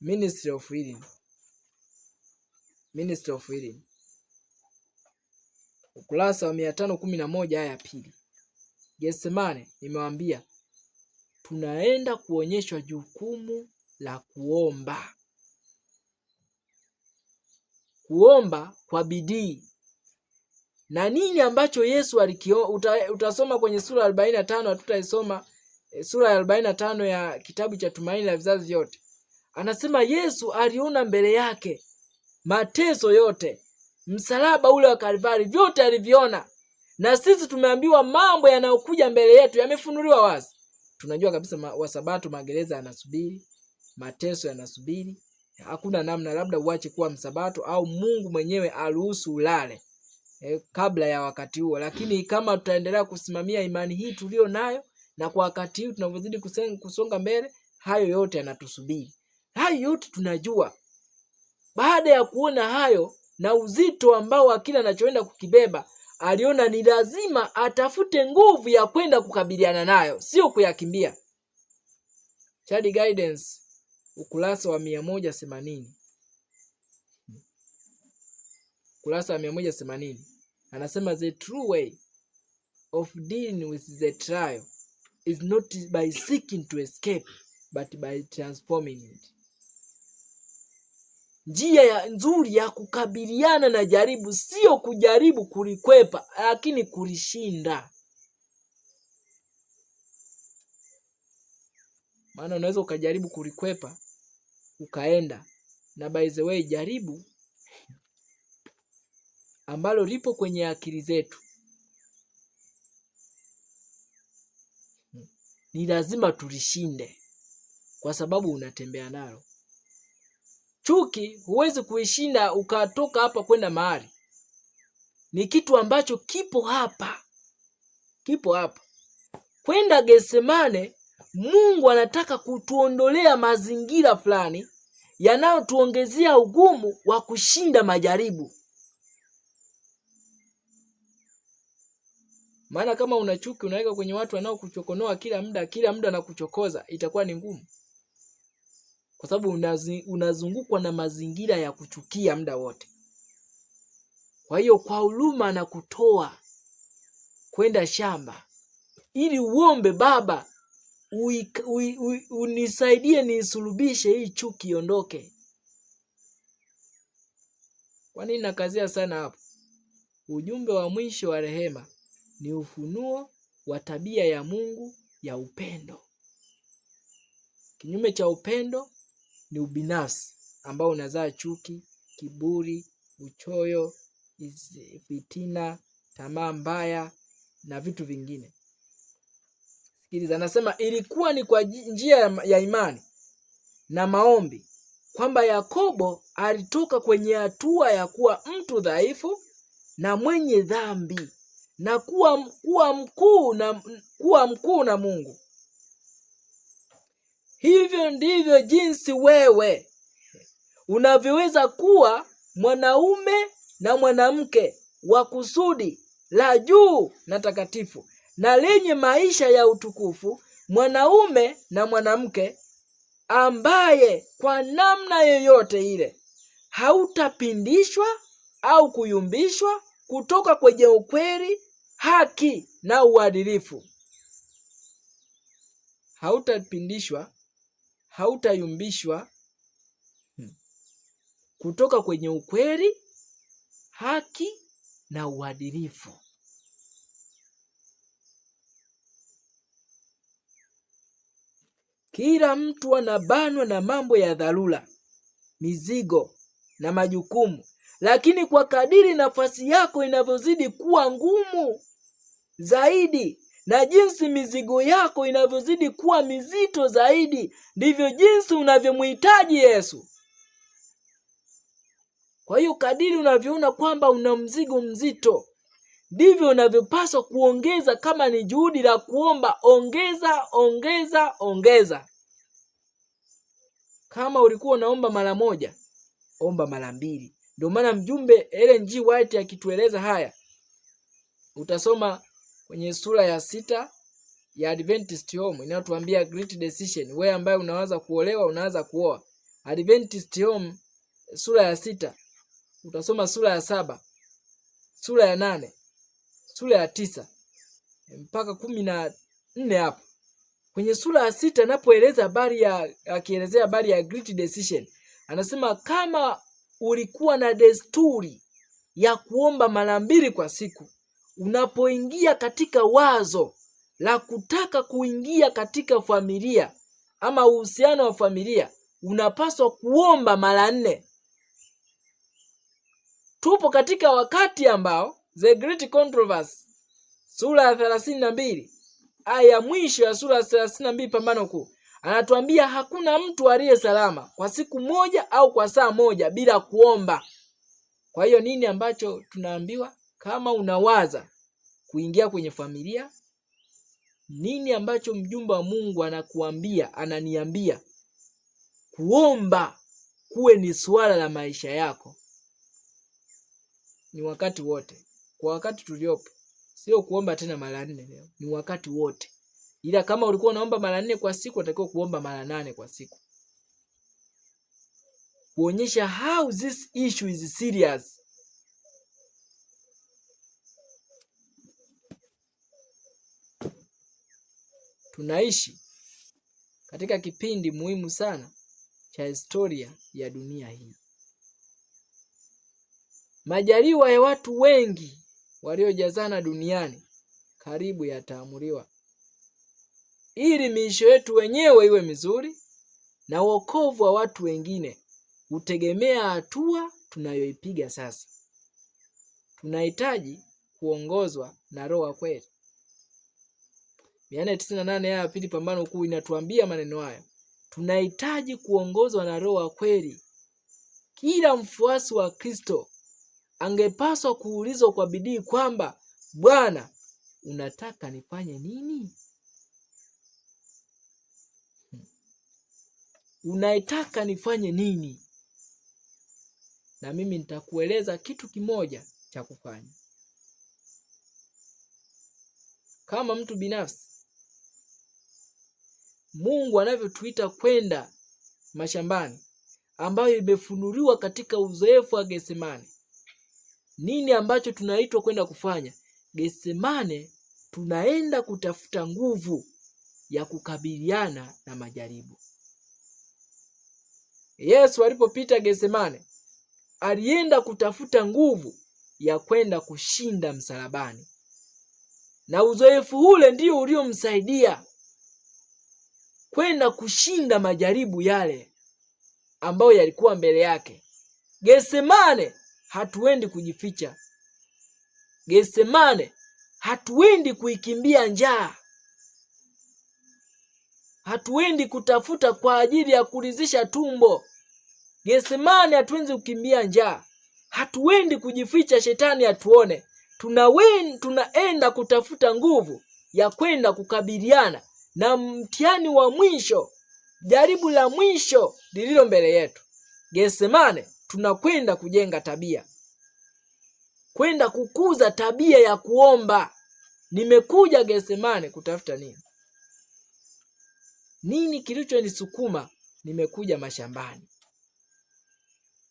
S1: Ministry of Healing. Ukurasa wa 511 aya ya pili. Getsemane, nimewaambia tunaenda kuonyeshwa jukumu la kuomba. Kuomba kwa bidii. Na nini ambacho Yesu utasoma kwenye sura 45, hatutaisoma sura ya 45 ya kitabu cha Tumaini la Vizazi Vyote. Anasema Yesu aliona mbele yake mateso yote, msalaba ule wa Kalvari, vyote aliviona. Na sisi tumeambiwa mambo yanayokuja mbele yetu yamefunuliwa wazi. Tunajua kabisa Wasabato magereza yanasubiri, mateso yanasubiri. Hakuna namna, labda uache kuwa Msabato au Mungu mwenyewe aruhusu ulale kabla ya wakati huo. Lakini kama tutaendelea kusimamia imani hii tulio nayo, na kwa wakati huu tunavyozidi kusonga mbele, hayo yote yanatusubiri. Hayo yote tunajua. Baada ya kuona hayo na uzito ambao akila anachoenda kukibeba, aliona ni lazima atafute nguvu ya kwenda kukabiliana nayo, sio kuyakimbia. Child Guidance, ukurasa wa 180. Ukurasa wa 180. Anasema the true way of dealing with the trial is not by seeking to escape but by transforming it. Njia nzuri ya kukabiliana na jaribu sio kujaribu kulikwepa, lakini kulishinda. Maana unaweza ukajaribu kulikwepa ukaenda, na by the way jaribu ambalo lipo kwenye akili zetu ni lazima tulishinde, kwa sababu unatembea nalo. Chuki huwezi kuishinda ukatoka hapa kwenda mahali. Ni kitu ambacho kipo hapa. Kwenda Getsemane, Mungu anataka kutuondolea mazingira fulani yanayotuongezea ugumu wa kushinda majaribu. Maana kama una chuki unaweka kwenye watu wanaokuchokonoa kila muda na kuchokoza, itakuwa ni ngumu. kwa sababu unazungukwa na mazingira ya kuchukia muda wote. Kwa hiyo kwa huruma na kutoa kwenda shamba ili uombe, Baba unisaidie nisulubishe hii chuki iondoke. Kwa nini nakazia sana hapo? Ujumbe wa mwisho wa rehema ni ufunuo wa tabia ya Mungu ya upendo. Kinyume cha upendo ni ubinafsi ambao unazaa chuki, kiburi, uchoyo, fitina, tamaa mbaya na vitu vingine. Sikiliza, anasema ilikuwa ni kwa njia ya imani na maombi kwamba Yakobo alitoka kwenye hatua ya kuwa mtu dhaifu na mwenye dhambi na kuwa mkuu na Mungu. Hivyo ndivyo jinsi wewe unavyoweza kuwa mwanaume na mwanamke wa kusudi la juu na takatifu na lenye maisha ya utukufu, mwanaume na mwanamke ambaye kwa namna yoyote ile hautapindishwa au kuyumbishwa kutoka kwenye ukweli, haki na uadilifu. Hautapindishwa, hautayumbishwa kutoka kwenye ukweli, haki na uadilifu. Kila mtu anabanwa na mambo ya dharura, mizigo na majukumu, lakini kwa kadiri nafasi yako inavyozidi kuwa ngumu zaidi na jinsi mizigo yako inavyozidi kuwa mizito zaidi, ndivyo jinsi unavyomhitaji Yesu. Kwa hiyo kadiri unavyoona kwamba una mzigo mzito, ndivyo unavyopaswa kuongeza. Kama ni juhudi la kuomba, ongeza. Kama ulikuwa unaomba mara moja, omba mara mbili. Ndio maana mjumbe Ellen G. White akitueleza haya, utasoma kwenye sura ya 6 ya Adventist Home inayotuambia Great Decision. Wewe ambaye unawaza kuolewa, unaanza kuoa, Adventist Home sura ya 6, utasoma sura ya 7, sura ya 8, sura ya 9 mpaka 14 hapo. Kwenye sura ya 6 anapoeleza akielezea habari ya Great Decision, anasema kama ulikuwa na desturi ya kuomba mara 2 kwa siku, unapoingia katika wazo la kutaka kuingia katika familia ama uhusiano wa familia, unapaswa kuomba mara 4. Tupo katika wakati ambao The Great Controversy sura ya 32 aya ya mwisho ya sura ya 32 Pambano Kuu, anatuambia hakuna mtu aliye salama kwa siku moja au kwa saa moja bila kuomba. Kwa hiyo nini ambacho tunaambiwa? Kama unawaza kuingia kwenye familia, nini ambacho mjumbe wa Mungu anakuambia, ananiambia? Kuomba kuwe ni swala la maisha yako. Ni wakati wote. Kwa wakati tuliopo, sio kuomba tena mara 4 leo, ni wakati wote. Ila kama ulikuwa unaomba mara 4 kwa siku, unatakiwa kuomba mara 8 kwa siku. Kuonyesha how this issue is serious. Tunaishi katika kipindi muhimu sana cha historia ya dunia hii. Majaliwa ya watu wengi waliojazana duniani karibu yataamuliwa, ili miisho yetu wenyewe iwe mizuri na wokovu wa watu wengine utegemea hatua tunayoipiga sasa. Tunahitaji kuongozwa na Roho wa kweli. 498 ya pili Pambano Kuu inatuambia maneno haya. Tunahitaji kuongozwa na Roho wa kweli. Kila mfuasi wa Kristo angepaswa kuulizwa kwa bidii kwamba, Bwana, unataka nifanye nini? Unaitaka nifanye nini? Na mimi nitakueleza kitu kimoja cha kufanya. Kama mtu binafsi, Mungu anavyotuita kwenda mashambani ambayo imefunuliwa katika uzoefu wa Getsemane. Nini ambacho tunaitwa kwenda kufanya? Getsemane tunaenda kutafuta nguvu ya kukabiliana na majaribu. Yesu alipopita Getsemane, alienda kutafuta nguvu ya kwenda kushinda msalabani. Na uzoefu ule ndio uliomsaidia kwenda kushinda majaribu yale ambayo yalikuwa mbele yake. Getsemane hatuendi kujificha. Getsemane hatuendi kuikimbia njaa. Hatuendi kutafuta kwa ajili ya kuridhisha tumbo. Getsemane hatuendi kukimbia njaa. Hatuendi kujificha shetani atuone. Tunaenda kutafuta nguvu ya kwenda kukabiliana na mtihani wa mwisho, jaribu la mwisho lililo mbele yetu. Getsemane tunakwenda kujenga tabia, kwenda kukuza tabia ya kuomba. Nimekuja Getsemane kutafuta nini? Nini kilichonisukuma? Nimekuja mashambani.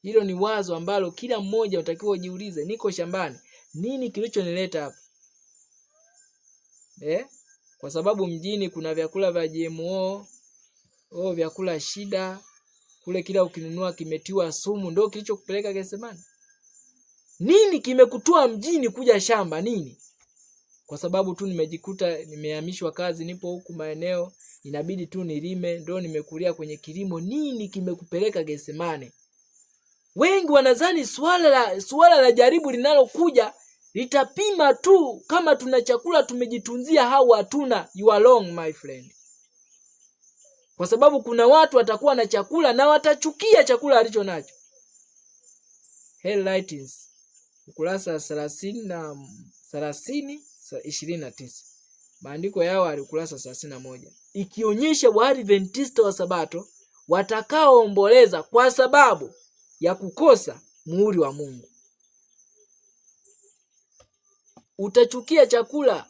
S1: Hilo ni wazo ambalo kila mmoja unatakiwa ujiulize. Niko shambani, nini kilichonileta hapa? Kwa sababu mjini kuna vyakula vya GMO, vyakula shida, kule kila ukinunua kimetiwa sumu, ndio kilichokupeleka Getsemane? Nini kimekutoa mjini kuja shamba? Nini? Kwa sababu tu nimejikuta nimehamishwa kazi, nipo huku maeneo, inabidi tu nilime, ndio nimekulia kwenye kilimo. Nini kimekupeleka Getsemane? Wengi wanadhani swala la jaribu linalokuja litapima tu kama tuna chakula tumejitunzia au hatuna. You are wrong my friend. Kwa sababu kuna watu watakuwa na chakula na watachukia chakula alicho nacho. Hell Writings ukurasa 30:29. Maandiko yao alikurasa 31. Ikionyesha Waadventista wa Sabato watakaoomboleza kwa sababu ya kukosa muhuri wa Mungu. Utachukia chakula.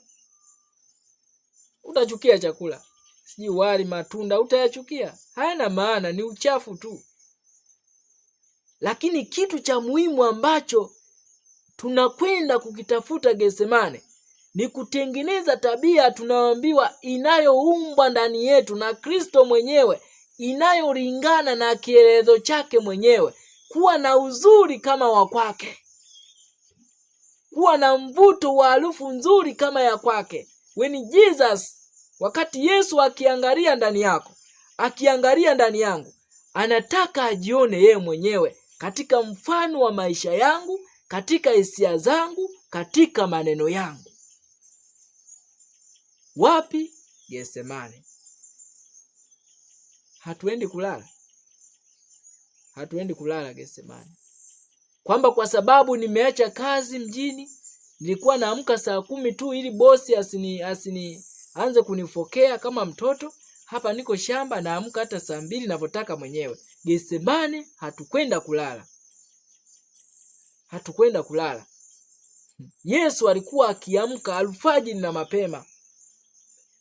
S1: Utachukia chakula. Siji wali, matunda utayachukia. Hayana maana, ni uchafu tu. Lakini kitu cha muhimu ambacho tunakwenda kukitafuta Getsemane ni kutengeneza tabia tunaoambiwa inayoumbwa ndani yetu na Kristo mwenyewe, inayolingana na kielezo chake mwenyewe, kuwa na uzuri kama wa kwake, kuwa na mvuto wa harufu nzuri kama ya kwake. Wakati Yesu akiangalia ndani yako, akiangalia ndani yangu, anataka ajione yeye mwenyewe katika mfano wa maisha yangu, katika hisia zangu, katika maneno yangu. Wapi? Getsemane. Hatuendi kulala. Hatuendi kulala Getsemane. Kwamba kwa sababu nimeacha kazi mjini, nilikuwa naamka saa 10 tu ili bosi anze kunifokea kama mtoto. Hapa niko shamba naamka hata saa 2 ninavyotaka mwenyewe. Getsemane hatukwenda kulala. Hatukwenda kulala. Yesu alikuwa akiamka alfajiri na mapema.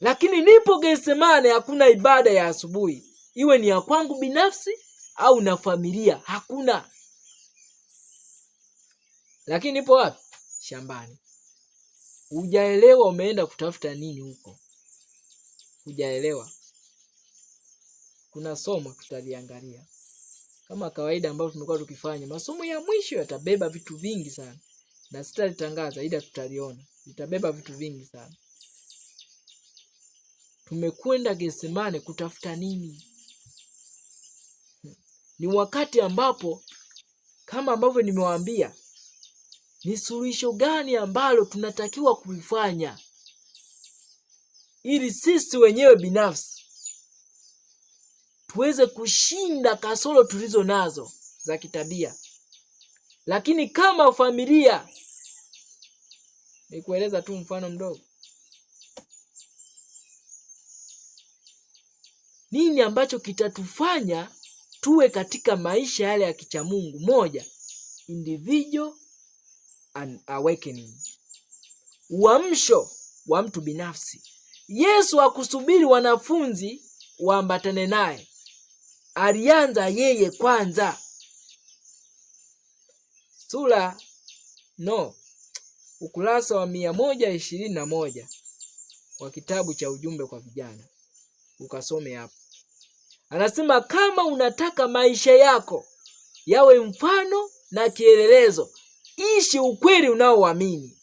S1: Lakini nipo Getsemane, hakuna ibada ya asubuhi. Iwe ni ya kwangu binafsi au na familia, hakuna. Lakini nipo wapi? Shambani. Hujaelewa umeenda kutafuta nini huko. Hujaelewa. Kuna somo tutaliangalia. Kama kawaida ambao tumekuwa tukifanya, masomo ya mwisho yatabeba vitu vingi sana. Na sitalitangaza ila tutaliona. Litabeba vitu vingi sana. Tumekwenda Getsemane kutafuta nini? Ni wakati ambapo kama ambavyo nimewaambia, ni suluhisho gani ambalo tunatakiwa kuifanya ili sisi wenyewe binafsi tuweze kushinda kasoro tulizo nazo za kitabia. Lakini kama familia, nikueleza tu mfano mdogo. Nini ambacho kitatufanya tuwe katika maisha yale ya kicha Mungu? Moja, individual and awakening. Uamsho wa mtu binafsi. Yesu hakusubiri wanafunzi waambatane naye. alianza yeye kwanza. Ukurasa wa 121 wa kitabu cha ujumbe kwa vijana, ukasome hapo. Anasema kama unataka maisha yako yawe mfano na kielelezo, ishi ukweli unaoamini.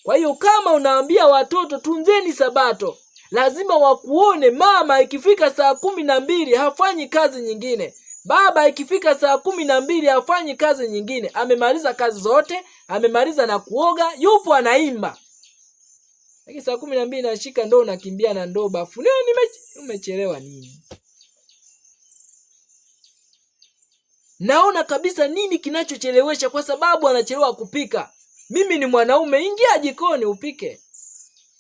S1: Kwa hiyo kama unaambia watoto tunzeni Sabato, lazima wakuone mama ikifika saa 12 hafanyi kazi nyingine. Baba ikifika saa 12 hafanyi kazi nyingine. Amemaliza kazi zote, amemaliza na kuoga, yupo anaimba. Lakini saa 12 nashika ndoo nakimbia na ndoo bafuni. Umechelewa nini? Naona kabisa nini kinachochelewesha, kwa sababu anachelewa kupika. Mimi ni mwanaume, ingia jikoni upike.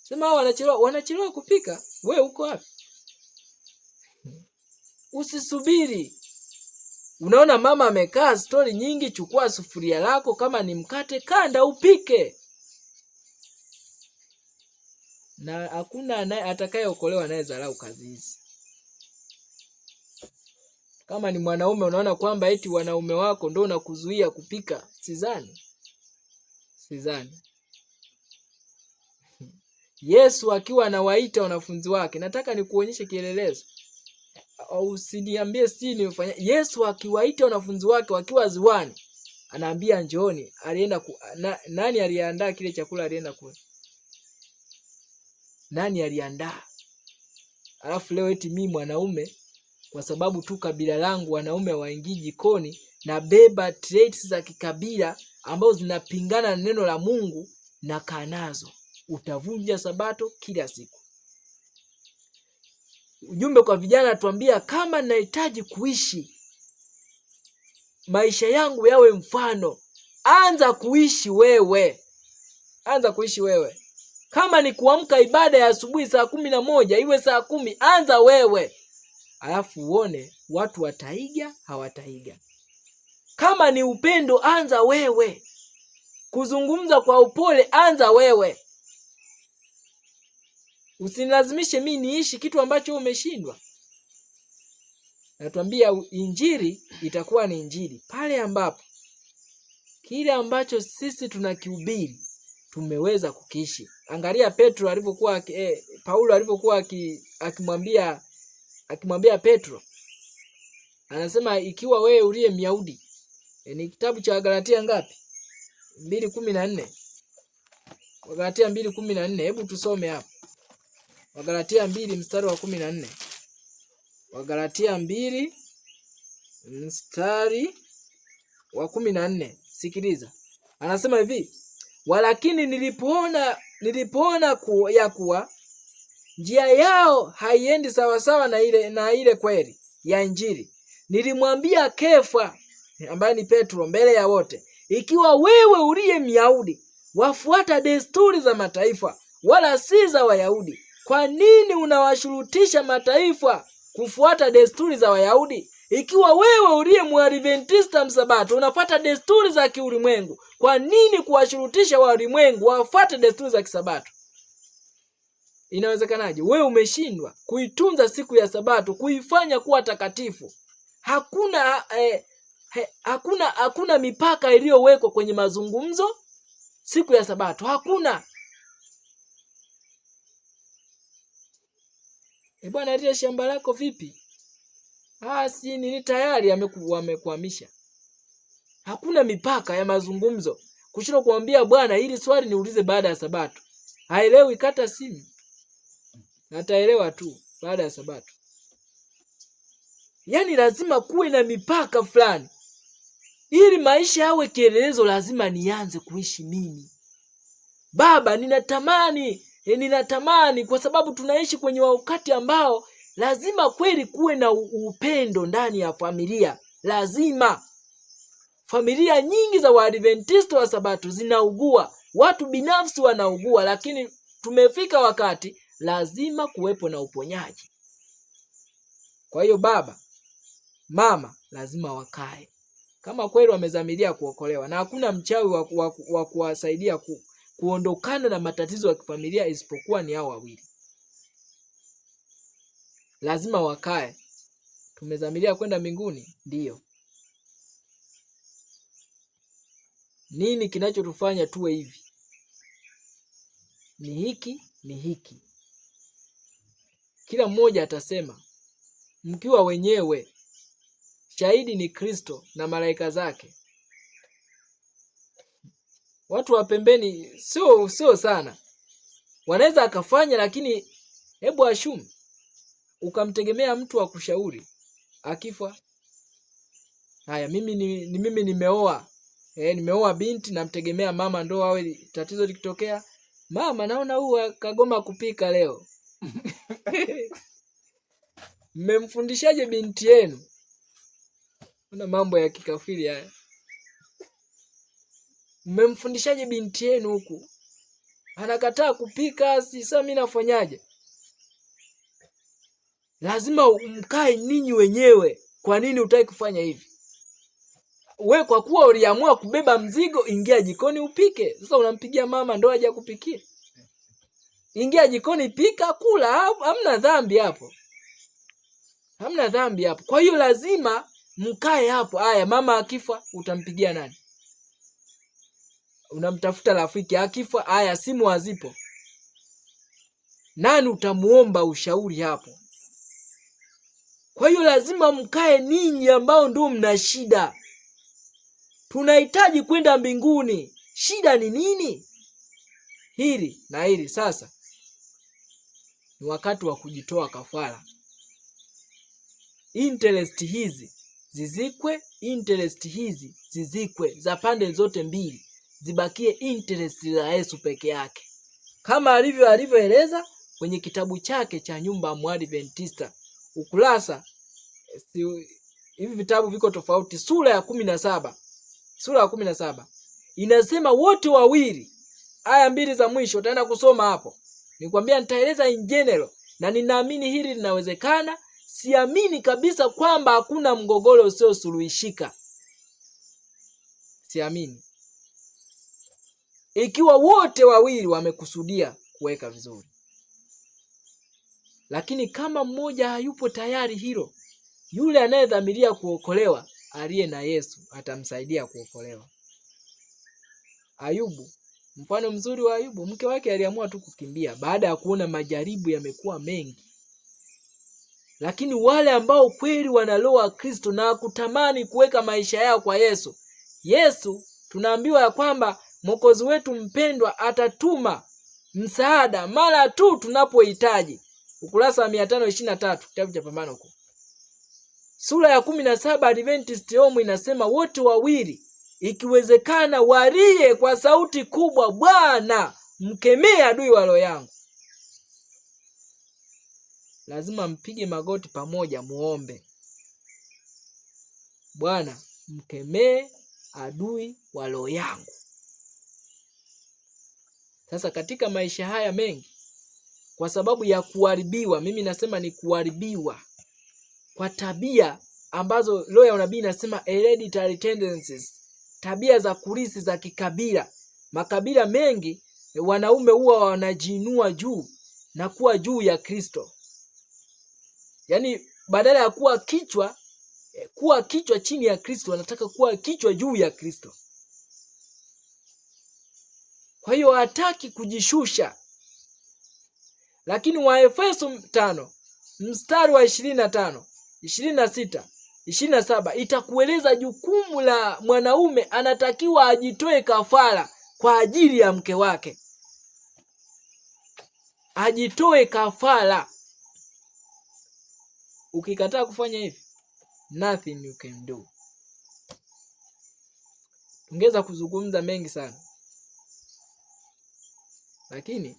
S1: Sema wanachelewa kupika. Wewe uko wapi? Usisubiri. Unaona mama amekaa stori nyingi, chukua sufuria lako, kama ni mkate kanda upike. Na hakuna atakayeokolewa anayedharau kazi hizi. Kama ni mwanaume unaona kwamba eti wanaume wako ndio nakuzuia kupika, sidhani. Yesu akiwa anawaita wanafunzi wake, nataka nikuonyeshe kielelezo. Usiniambie si nimefanya. Yesu akiwaita wanafunzi wake wakiwa ziwani, anaambia njooni. Alienda nani aliandaa kile chakula? Alienda kule. Nani aliandaa? Alafu leo eti mimi mwanaume, kwa sababu tu kabila langu wanaume waingii jikoni, na beba traits za kikabila ambazo zinapingana na neno la Mungu na kanazo. Utavunja Sabato kila siku. Ujumbe kwa vijana tuambia, kama nahitaji kuishi maisha yangu yawe mfano, anza kuishi wewe. Kama ni kuamka ibada ya asubuhi saa 11 iwe saa 10, anza wewe. Alafu uone watu wataiga hawataiga. Kama ni upendo, anza wewe. Kuzungumza kwa upole, anza wewe. Usinilazimishe mimi niishi kitu ambacho umeshindwa. Natuambia injili itakuwa ni injili pale ambapo kile ambacho sisi tunakihubiri tumeweza kukiishi. Angalia Petro alivyokuwa Paulo alivyokuwa akimwambia Petro. Anasema ikiwa wewe uliye Myahudi, ni kitabu cha Galatia ngapi? 2:14. Galatia 2:14, hebu tusome hapa. Galatia 2 mstari wa 14. Galatia 2 mstari wa 14. Sikiliza. Anasema hivi, walakini nilipoona ya kuwa njia yao haiendi sawasawa na ile kweli ya injili, nilimwambia Kefa, ambaye ni Petro, mbele ya wote, ikiwa wewe uliye Myahudi wafuata desturi za mataifa wala si za Wayahudi, kwa nini unawashurutisha mataifa kufuata desturi za Wayahudi? Ikiwa wewe uliye Mwadventista msabato unafuata desturi za kiulimwengu, kwa nini kuwashurutisha walimwengu wafuate desturi za kisabato? Inawezekanaje? Wewe umeshindwa kuitunza siku ya Sabato, kuifanya kuwa takatifu. Hakuna mipaka iliyowekwa kwenye mazungumzo siku ya Sabato. Hakuna. Bwana ile shamba lako vipi? Si nini tayari amekuhamisha. Hakuna mipaka ya mazungumzo. Kushindwa kuambia Bwana hili swali niulize baada ya Sabato. Haelewi, kata simu. Ataelewa tu baada ya Sabato. Yaani lazima kuwe na mipaka fulani. Ili maisha yawe kielelezo, lazima nianze kuishi mimi. Baba, ninatamani kwa sababu tunaishi kwenye wakati ambao lazima kweli kuwe na upendo ndani ya familia. Lazima. Familia nyingi za Waadventista wa Sabato zinaugua. Watu binafsi wanaugua, lakini tumefika wakati lazima kuwepo na uponyaji. Kwa hiyo baba, mama lazima wakae. Kama kweli wamezamilia kuokolewa, na hakuna mchawi wa kuwasaidia kuondokana na matatizo ya kifamilia isipokuwa ni hao wawili. Lazima wakae Tumezamilia kwenda mbinguni? Ndiyo. Nini kinachotufanya tuwe hivi? Ni hiki. Kila mmoja atasema, mkiwa wenyewe. Shahidi ni Kristo na malaika zake. Watu wa pembeni sio sana. Wanaweza akafanya, lakini hebu ashumu ukamtegemea mtu wa kushauri akifa. Haya, mimi nimeoa. Nimeoa binti, namtegemea mama ndo awe tatizo likitokea. Mama, naona huyu kagoma kupika leo. Mmemfundishaje binti yenu? Kuna mambo ya kikafiri haya. Mmemfundishaje binti yenu huku? Anakataa kupika, sasa mimi nafanyaje? Lazima mkae ninyi wenyewe. Kwa nini hutaki kufanya hivi? We kwa kuwa uliamua kubeba mzigo, ingia jikoni upike. Sasa unampigia mama ndo aje kupikia? Ingia jikoni, pika, kula. Hamna dhambi hapo. Hamna dhambi hapo. Kwa hiyo lazima mkae hapo. Haya, mama akifa utampigia nani? Unamtafuta rafiki. Akifa, haya, simu hazipo. Nani utamuomba ushauri hapo? Kwa hiyo lazima mkae ninyi ambao ndio mna shida. Tunahitaji kwenda mbinguni. Shida ni nini? Hili na hili. Sasa ni wakati wa kujitoa kafara. Interest hizi zizikwe za pande zote mbili. Zibakie interest za Yesu peke yake. Kama alivyoeleza kwenye kitabu chake cha Nyumba ya Mwadventista. Ukurasa, hivi vitabu viko tofauti. Sura ya 17 inasema wote wawili. Aya 2 za mwisho utaenda kusoma hapo. Nikwambia nitaeleza in general, na ninaamini hili linawezekana. Siamini kabisa kwamba hakuna mgogoro usiosuluhishika. Siamini. Ikiwa wote wawili wamekusudia kuweka vizuri. Lakini kama mmoja hayupo tayari hilo, yule anayedhamiria kuokolewa aliye na Yesu atamsaidia kuokolewa. Ayubu, mfano mzuri wa Ayubu. Mke wake aliamua tu kukimbia baada ya kuona majaribu yamekuwa mengi. Lakini wale ambao kweli wana roho wa Kristo na kutamani kuweka maisha yao kwa Yesu, tunaambiwa ya kwamba Mwokozi wetu mpendwa atatuma msaada mara tu tunapohitaji. Ukurasa wa 523 kitabu cha Pambano Kuu. Sura ya 17 Adventist Home inasema wote wawili ikiwezekana walie kwa sauti kubwa, Bwana mkemee adui wa roho yangu. Lazima mpige magoti pamoja muombe. Bwana mkemee adui wa roho yangu. Sasa katika maisha haya mengi, kwa sababu ya kuharibiwa, mimi nasema ni kuharibiwa kwa tabia ambazo roho ya unabii inasema hereditary tendencies, tabia za kurithi za kikabila. Makabila mengi wanaume huwa wanajiinua juu na kuwa juu ya Kristo. Yaani badala ya kuwa kichwa chini ya Kristo, wanataka kuwa kichwa juu ya Kristo. Kwa hiyo hataki kujishusha. Lakini Waefeso 5 mstari wa 25, 26, 27 itakueleza jukumu la mwanaume. Anatakiwa ajitoe kafara kwa ajili ya mke wake. Ajitoe kafara. Ukikataa kufanya hivi, nothing you can do. Tungeweza kuzungumza mengi sana, lakini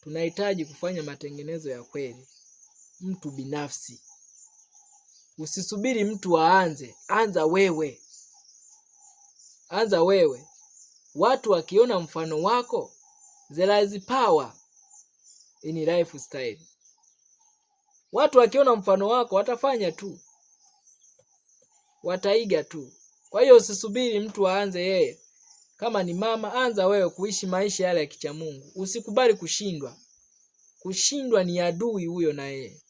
S1: tunahitaji kufanya matengenezo ya kweli. Mtu binafsi. Usisubiri mtu aanze. Anza wewe. Anza wewe. Watu wakiona mfano wako, there is power in lifestyle. Watu wakiona mfano wako watafanya tu. Wataiga tu. Kwa hiyo usisubiri mtu aanze yeye. Kama ni mama, anza wewe kuishi maisha yale ya kicha Mungu. Usikubali kushindwa. Kushindwa ni adui huyo na yeye.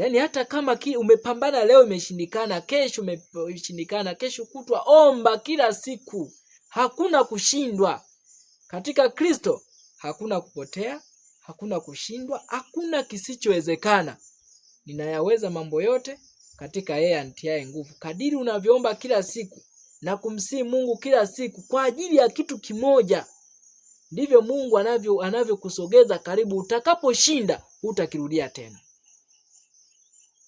S1: Yaani hata kama umepambana leo imeshindikana, kesho umeshindikana, kesho kutwa, omba kila siku. Hakuna kushindwa. Katika Kristo hakuna kupotea, hakuna kushindwa, hakuna kisichowezekana. Ninayaweza mambo yote katika yeye anitiaye nguvu. Kadiri unavyoomba kila siku na kumsihi Mungu kila siku kwa ajili ya kitu kimoja, ndivyo Mungu anavyokusogeza karibu. Utakaposhinda hutakirudia tena.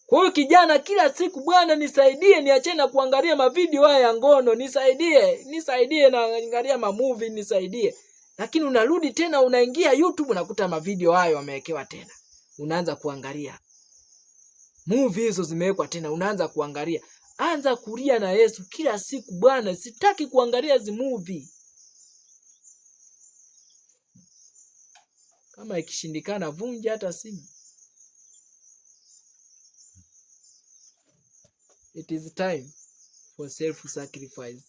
S1: Kwa hiyo kijana, kila siku, Bwana nisaidie, niache na kuangalia mavideo haya ya ngono, nisaidie na angalia mamovie, nisaidie. Lakini unarudi tena unaingia YouTube unakuta mavideo hayo wamewekewa tena. Unaanza kuangalia. Movie hizo zimewekwa tena, unaanza kuangalia. Anza kulia na Yesu kila siku, Bwana sitaki kuangalia hizo movie. Kama ikishindikana vunja hata simu. It is time for self-sacrifice.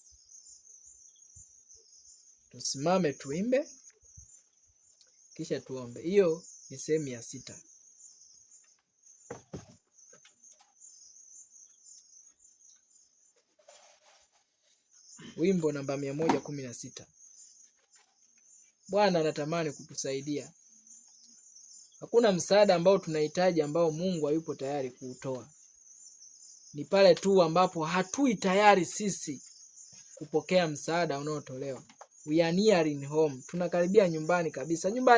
S1: Tusimame tuimbe, kisha tuombe. Hiyo ni sehemu ya 6. Wimbo namba 116. Bwana anatamani kutusaidia. Hakuna msaada ambao tunahitaji ambao Mungu hayupo tayari kuutoa. Ni pale tu ambapo hatui tayari sisi kupokea msaada unaotolewa. We are nearing home. Tunakaribia nyumbani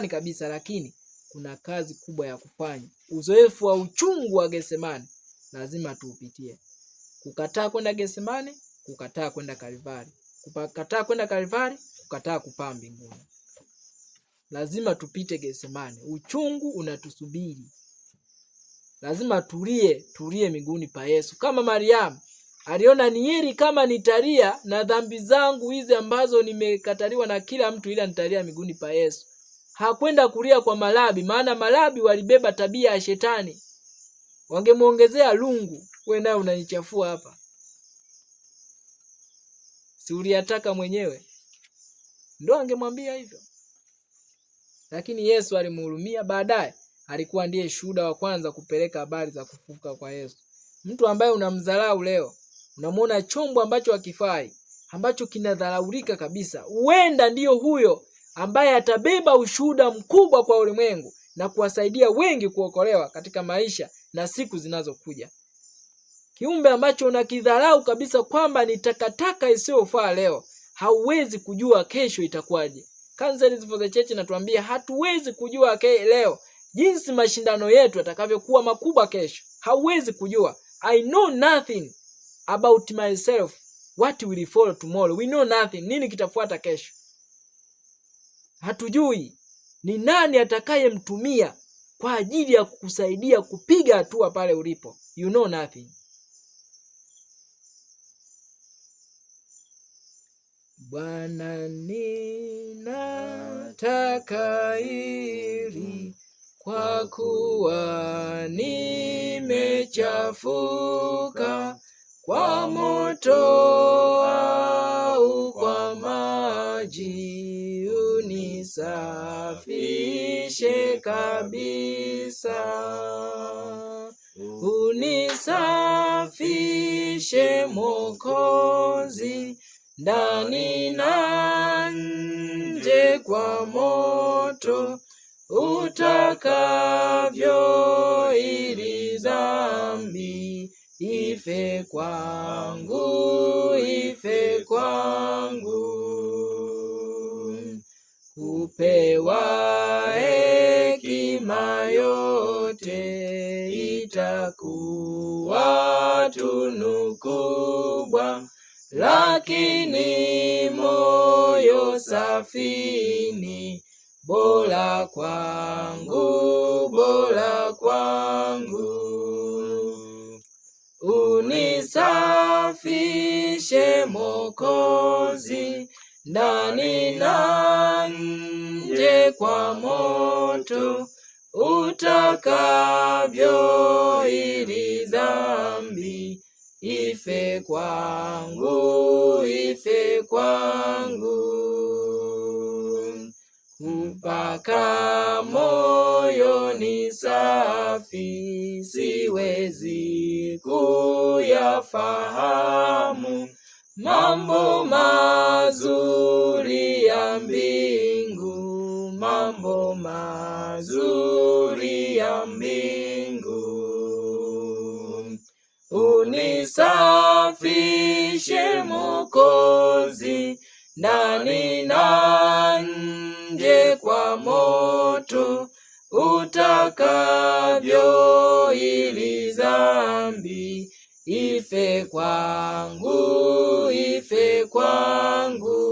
S1: kabisa, lakini kuna kazi kubwa ya kufanya. Uzoefu wa uchungu wa Getsemani lazima tuupitie. Kukataa kwenda Getsemani, kukataa kwenda Kalvari. Kukataa kwenda Kalvari, kukataa kupaa mbinguni. Lazima tupite Getsemani. Uchungu unatusubiri. Lazima tulie miguuni pa Yesu. Kama Mariamu aliona ni heri kama nitalia na dhambi zangu hizi ambazo nimekataliwa na kila mtu, ila nitalia miguuni pa Yesu. Hakwenda kulia kwa malabi, maana malabi walibeba tabia ya shetani. Wangemuongezea lungu, wewe naye unanichafua hapa. Si uliyataka mwenyewe? Ndio angemwambia hivyo. Lakini Yesu alimhurumia. Baadaye alikuwa ndiye shuhuda wa kwanza kupeleka habari za kufufuka kwa Yesu. Mtu ambaye unamdharau leo, unamuona chombo ambacho hakifai, ambacho kinadharaulika kabisa, huenda ndiyo huyo ambaye atabeba ushuhuda mkubwa kwa ulimwengu na kuwasaidia wengi kuokolewa katika maisha na siku zinazokuja. Kiumbe ambacho unakidharau kabisa kwamba ni takataka isiyofaa leo, hauwezi kujua kesho itakuwaje. Counsels for the Church natuambia hatuwezi kujua leo jinsi mashindano yetu yatakavyokuwa makubwa kesho. Hauwezi kujua. I know nothing about myself. What will follow tomorrow? We know nothing. Nini kitafuata kesho? Hatujui. Ni nani atakayemtumia kwa ajili ya kukusaidia kupiga hatua pale ulipo? You know nothing. Bwana ninataka hili, kwa kuwa nimechafuka kwa moto au kwa maji, unisafishe kabisa. Unisafishe Mwokozi, ndani na nje kwa moto, utakavyo ili dhambi ife kwangu, ife kwangu. Kupewa hekima yote itakuwa tunu kubwa, lakini moyo safini bora kwangu, bora kwangu. Unisafishe Mwokozi, ndani na nje kwa moto, utakavyo ili dhambi ife kwangu, ife kwangu. mpaka moyo ni safi, siwezi kuyafahamu mambo mazuri ya mbingu, mambo mazuri ya mbingu. Unisafishe Mwokozi, ndani na nje kwa moto, utakavyo ili dhambi ife kwangu, ife kwangu.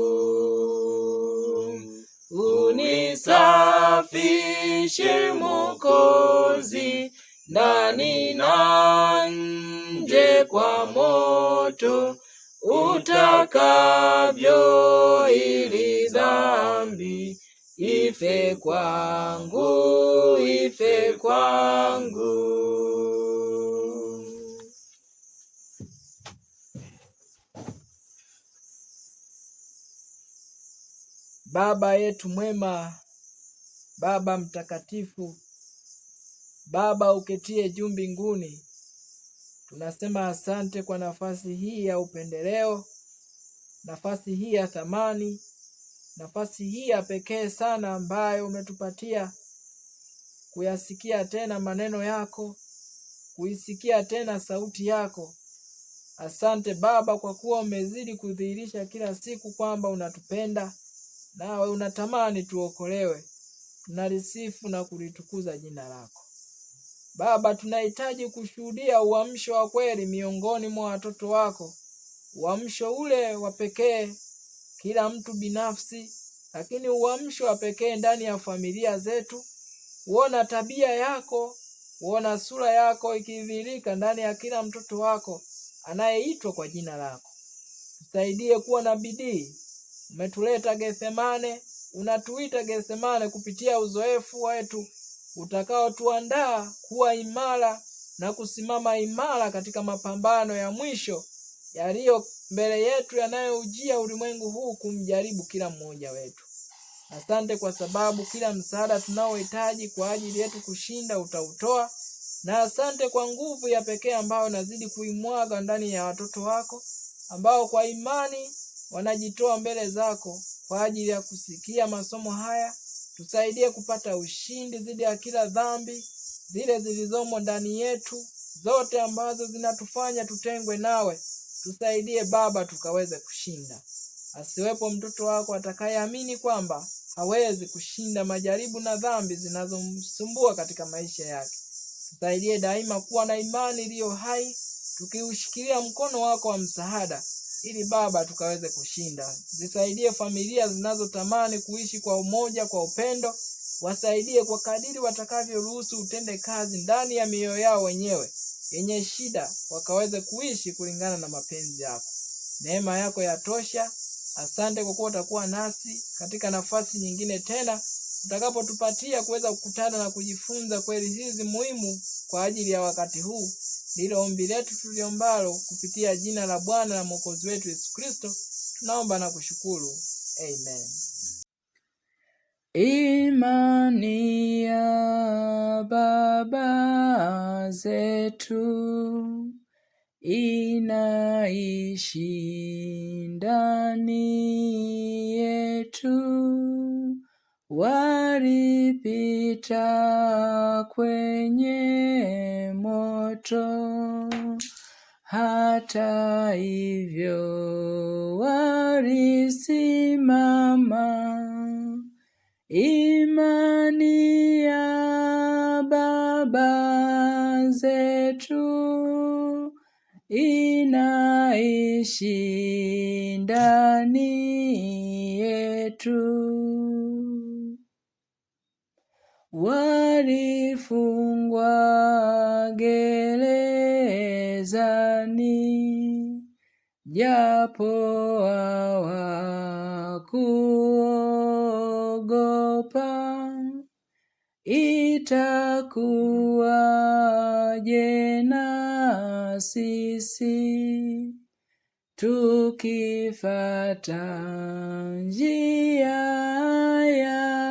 S1: Unisafishe Mwokozi, ndani na nje kwa moto, utakavyo ili dhambi ife kwangu, ife kwangu. Baba yetu mwema, Baba mtakatifu, Baba uketie juu mbinguni, tunasema asante kwa nafasi hii ya upendeleo, nafasi hii ya thamani, nafasi hii ya pekee sana ambayo umetupatia kuyasikia tena maneno yako, kuisikia tena sauti yako. Asante Baba kwa kuwa umezidi kudhihirisha kila siku kwamba unatupenda, nawe unatamani tuokolewe. Tunalisifu na kulitukuza jina lako. Baba, tunahitaji kushuhudia uamsho wa kweli miongoni mwa watoto wako, uamsho ule wa pekee kila mtu binafsi, lakini uamsho wa pekee ndani ya familia zetu, kuona tabia yako, kuona sura yako ikidhihirika ndani ya kila mtoto wako anayeitwa kwa jina lako. Tusaidie kuwa na bidii. Umetuleta Gethsemane, unatuita Gethsemane kupitia uzoefu wetu utakao tuandaa kuwa imara na kusimama imara katika mapambano ya mwisho yaliyo mbele yetu, yanayoujia ulimwengu huu kumjaribu kila mmoja wetu. Asante kwa sababu kila msaada tunaohitaji kwa ajili yetu kushinda utautoa, na asante kwa nguvu ya pekee ambayo nazidi kuimwaga ndani ya watoto wako ambao kwa imani wanajitoa mbele zako kwa ajili ya kusikia masomo haya. Tusaidie kupata ushindi dhidi ya kila dhambi zile zilizomo ndani yetu, zote ambazo zinatufanya tutengwe nawe. Tusaidie Baba tukaweze kushinda. Asiwepo mtoto wako atakayeamini kwamba hawezi kushinda majaribu na dhambi zinazomsumbua katika maisha yake. Tusaidie daima kuwa na imani iliyo hai, tukiushikilia mkono wako wa msaada, ili Baba tukaweze kushinda. Zisaidie familia zinazotamani kuishi kwa umoja, kwa upendo. Wasaidie kwa kadiri watakavyoruhusu utende kazi ndani ya mioyo yao wenyewe yenye shida, wakaweze kuishi kulingana na mapenzi yako. Neema yako yatosha. Asante kwa kuwa utakuwa nasi katika nafasi nyingine tena utakapotupatia kuweza kukutana na kujifunza kweli hizi muhimu kwa ajili ya wakati huu. Ndilo ombi letu tuliombalo kupitia jina la Bwana na Mwokozi wetu Yesu Kristo, tunaomba na kushukuru. Amen. Imani ya baba zetu inaishi ndani yetu, walipita kwenye moto, hata hivyo walisimama. Imani ya baba zetu inaishi ndani yetu, walifungwa gerezani, japo hawakuogopa. Itakuwaje na sisi tukifata njia ya